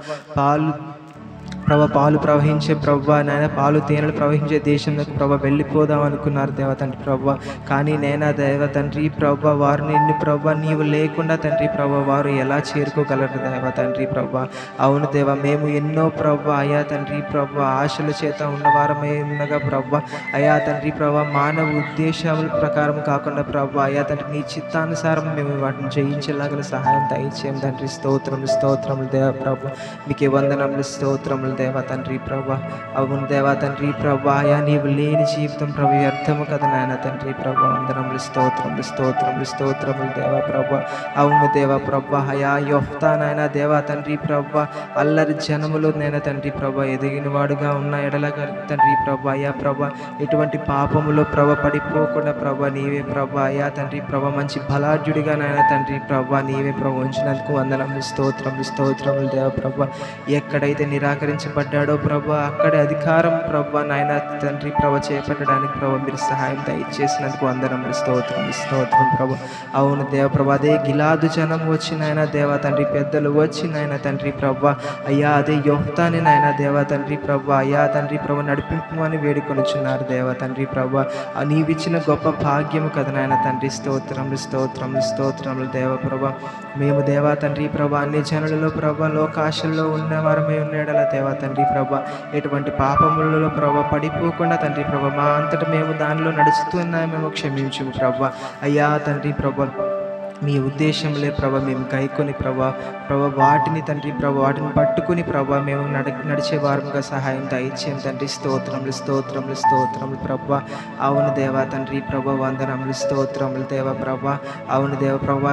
పాలు ప్రవహించే ప్రభా నాయన పాలు తేనెలు ప్రవహించే దేశంలోకి ప్రభా వెళ్ళిపోదాం అనుకున్నారు దేవ తండ్రి ప్రభా. కానీ నేనా దేవ తండ్రి ప్రభా వారు నిన్ను ప్రభా నీవు లేకుండా తండ్రి ప్రభా వారు ఎలా చేరుకోగలరు దేవ తండ్రి ప్రభా. అవును దేవా మేము ఎన్నో ప్రభా అయా తండ్రి ప్రభా ఆశల చేత ఉన్నవారమై ఉండగా ప్రభా అయా తండ్రి ప్రభా మానవ ఉద్దేశాల ప్రకారం కాకుండా ప్రభా అయా తండ్రి నీ చిత్తానుసారం మేము వాటిని జయించేలాగా సహాయం దయచేయం తండ్రి. స్తోత్రములు స్తోత్రములు దేవ ప్రభా. మీకే వందనములు స్తోత్రములు దేవా తండ్రి ప్రభా. అవును దేవా తండ్రి ప్రభా అయా నీవు లేని జీవితం ప్రభు వ్యర్థము కదా నాయన తండ్రి ప్రభా. వందనములు స్తోత్రములు స్తోత్రములు స్తోత్రములు దేవా ప్రభా. అవును దేవా ప్రభా అయా యొఫ్తా నాయన దేవా తండ్రి ప్రభా అల్లరి జనములు నాయన తండ్రి ప్రభా ఎదిగిన వాడుగా ఉన్న ఎడలగా తండ్రి ప్రభా అయా ప్రభా ఎటువంటి పాపములో ప్రభా పడిపోకుండా ప్రభా నీవే ప్రభా అయా తండ్రి ప్రభా మంచి బలాఢ్యుడిగా నాయన తండ్రి ప్రభా నీవే ప్రభా ఉంచినందుకు వందనములు స్తోత్రములు స్తోత్రములు దేవ ప్రభా. ఎక్కడైతే నిరాకరించబడ్డాడో ప్రభా అక్కడే అధికారం ప్రభా నాయన తండ్రి ప్రభా చేపట్టడానికి ప్రభా మీరు సహాయం దయచేసినందుకు వందనములు స్తోత్రములు స్తోత్రం ప్రభా. అవును దేవ ప్రభా అదే గిలాదు జనం వచ్చి నాయన దేవా తండ్రి పెద్దలు వచ్చి నాయన తండ్రి ప్రభా అయ్యా అదే యొఫ్తాని నాయన దేవా తండ్రి ప్రభా అయ్యా తండ్రి ప్రభా నడిపింపమని వేడుకొనిచున్నారు దేవా తండ్రి ప్రభా. నీవిచ్చిన గొప్ప భాగ్యము కదా నాయన తండ్రి. స్తోత్రములు స్తోత్రములు స్తోత్రములు దేవ ప్రభా. మేము దేవా తండ్రి ప్రభా అన్ని జనులలో ప్రభా లోకాశల్లో ఉన్న వారమే ఉన్నాడల దేవా తండ్రి ప్రభా ఎటువంటి పాపములలో ప్రభా పడిపోకుండా తండ్రి ప్రభా మా అంతటా మేము దానిలో నడుస్తున్నామేమో క్షమించు ప్రభా. అయ్యా తండ్రి ప్రభా మీ ఉద్దేశంలే ప్రభా మేము గైకొని ప్రభా వాటిని తండ్రి ప్రభా వాటిని పట్టుకుని ప్రభా మేము నడిచే వారంగా సహాయం దయచేయం తండ్రి. స్తోత్రములు స్తోత్రములు స్తోత్రములు ప్రభా. అవును దేవా తండ్రి ప్రభా వందనములు స్తోత్రములు దేవ ప్రభా. అవును దేవ ప్రభా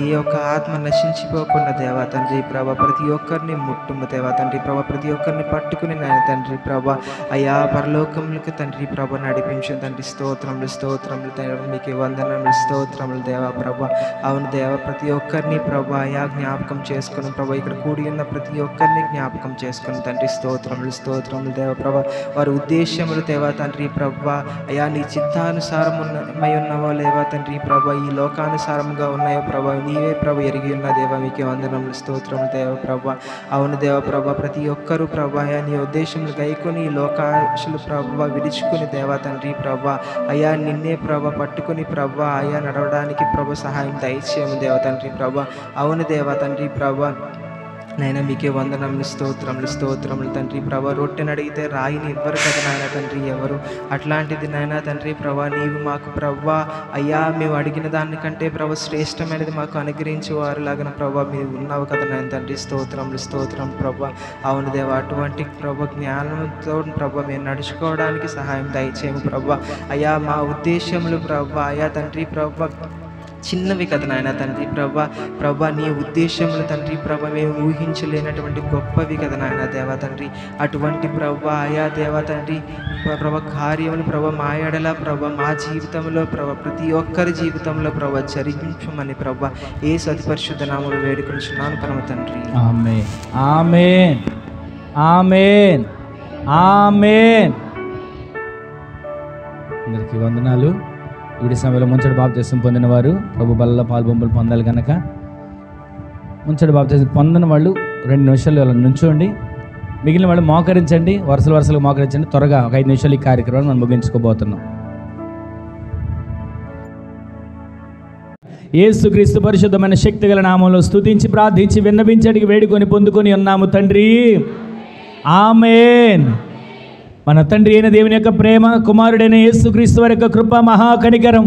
ఏ ఒక్క ఆత్మ నశించిపోకుండా దేవా తండ్రి ప్రభా ప్రతి ఒక్కరిని ముట్టుము దేవా తండ్రి ప్రభా ప్రతి ఒక్కరిని పట్టుకుని నాయన తండ్రి ప్రభా అయా పరలోకములకు తండ్రి ప్రభా నడిపించు తండ్రి. స్తోత్రములు స్తోత్రములు దేవ. మీకు వందనములు స్తోత్రములు దేవా ప్రభా. అవును దేవ, ప్రతి ఒక్కరిని ప్రభా అయా జ్ఞాపకం చేసుకుని ప్రభా, ఇక్కడ కూడి ఉన్న ప్రతి ఒక్కరిని జ్ఞాపకం చేసుకుని తండ్రి స్తోత్రములు స్తోత్రములు దేవ ప్రభా. వారి ఉద్దేశములు దేవా తండ్రి ప్రభా అయా నీ చిత్తానుసారమై ఉన్నవో లేవా తండ్రి ప్రభా, ఈ లోకానుసారముగా ఉన్నాయో ప్రభా, నీవే ప్రభా ఎరిగి ఉన్న దేవ, మీకే వందనములు స్తోత్రములు దేవ ప్రభా. అవును దేవ ప్రభా, ప్రతి ఒక్కరూ ప్రభా అయా నీ ఉద్దేశములు గైకొని ఈ లోకాశలు ప్రభా విడుచుకుని దేవా తండ్రి ప్రభా అయా నిన్నే ప్రభా పట్టుకుని ప్రభా అయా నడవడానికి ప్రభా సహాయం దయచేయము దేవ తండ్రి ప్రభా. అవును దేవా తండ్రి ప్రభా, నైనా మీకే వందనములు స్తోత్రములు స్తోత్రములు తండ్రి ప్రభా. రొట్టెని అడిగితే రాయిని ఇవ్వరు కదా నాయన తండ్రి ఎవరు, అట్లాంటిది నాయన తండ్రి ప్రభా నీవు మాకు ప్రభా అయ్యా మేము అడిగిన దానికంటే ప్రభా శ్రేష్టమైనది మాకు అనుగ్రహించే వారులాగిన ప్రభా మీరు ఉన్నావు కదా నాయన తండ్రి స్తోత్రములు స్తోత్రం ప్రభా. అవును దేవా, అటువంటి ప్రభా జ్ఞానంతో ప్రభా మేము నడుచుకోవడానికి సహాయం దయచేయము ప్రభా. అయ్యా మా ఉద్దేశములు ప్రభా అయ్యా తండ్రి ప్రభా చిన్నవి కదా నాయన తండ్రి ప్రభా ప్రభా, నీ ఉద్దేశములు తండ్రి ప్రభా మేము ఊహించలేనటువంటి గొప్పవి కదా నాయన దేవా తండ్రి. అటువంటి ప్రభా అయా దేవా తండ్రి ప్రభా కార్యములు ప్రభా మా ఎడల ప్రభా మా జీవితంలో ప్రభా ప్రతి ఒక్కరి జీవితంలో ప్రభా జరిగించమని ప్రభా యేసు అతి పరిశుద్ధ నామములో వేడుకొనుచున్నాను పరమ తండ్రి.
ఆమేన్ ఆమేన్ ఆమేన్ ఆమేన్. అందరికీ వందనాలు. వీడి సమయంలో ముంచడి బాప్తిసం పొందిన వారు ప్రభు బల్ల పాల్బొంబలు పొందాలి కనుక ముంచడి బాప్తిసం పొందిన వాళ్ళు 2 నిమిషాలు అలా నుంచోండి, మిగిలిన వాళ్ళు మోకరించండి, వరుసలు మోకరించండి. త్వరగా ఒక 5 నిమిషాలు ఈ కార్యక్రమాన్ని మనం ముగించుకోబోతున్నాం. యేసుక్రీస్తు పరిశుద్ధమైన శక్తిగల నామంలో స్తుతించి ప్రార్థించి విన్నవించడికి వేడుకొని పొందుకొని ఉన్నాము తండ్రి. ఆమేన్. మన తండ్రి అయిన దేవుని యొక్క ప్రేమ, కుమారుడైన యేసుక్రీస్తు వారి యొక్క కృప, మహాకనికరం,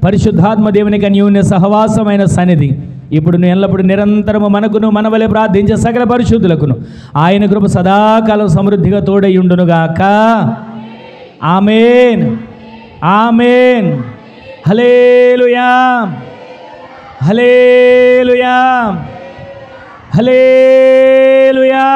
పరిశుద్ధాత్మ దేవుని యొక్క అన్యోన్య సహవాసమైన సన్నిధి ఇప్పుడు ఎల్లప్పుడు నిరంతరము మనకును మన వలె ప్రార్థించే సకల పరిశుద్ధులకును ఆయన కృప సదాకాలం సమృద్ధిగా తోడయుండునుగాక. ఆమేన్ ఆమేన్. హల్లెలూయా హల్లెలూయా హల్లెలూయా.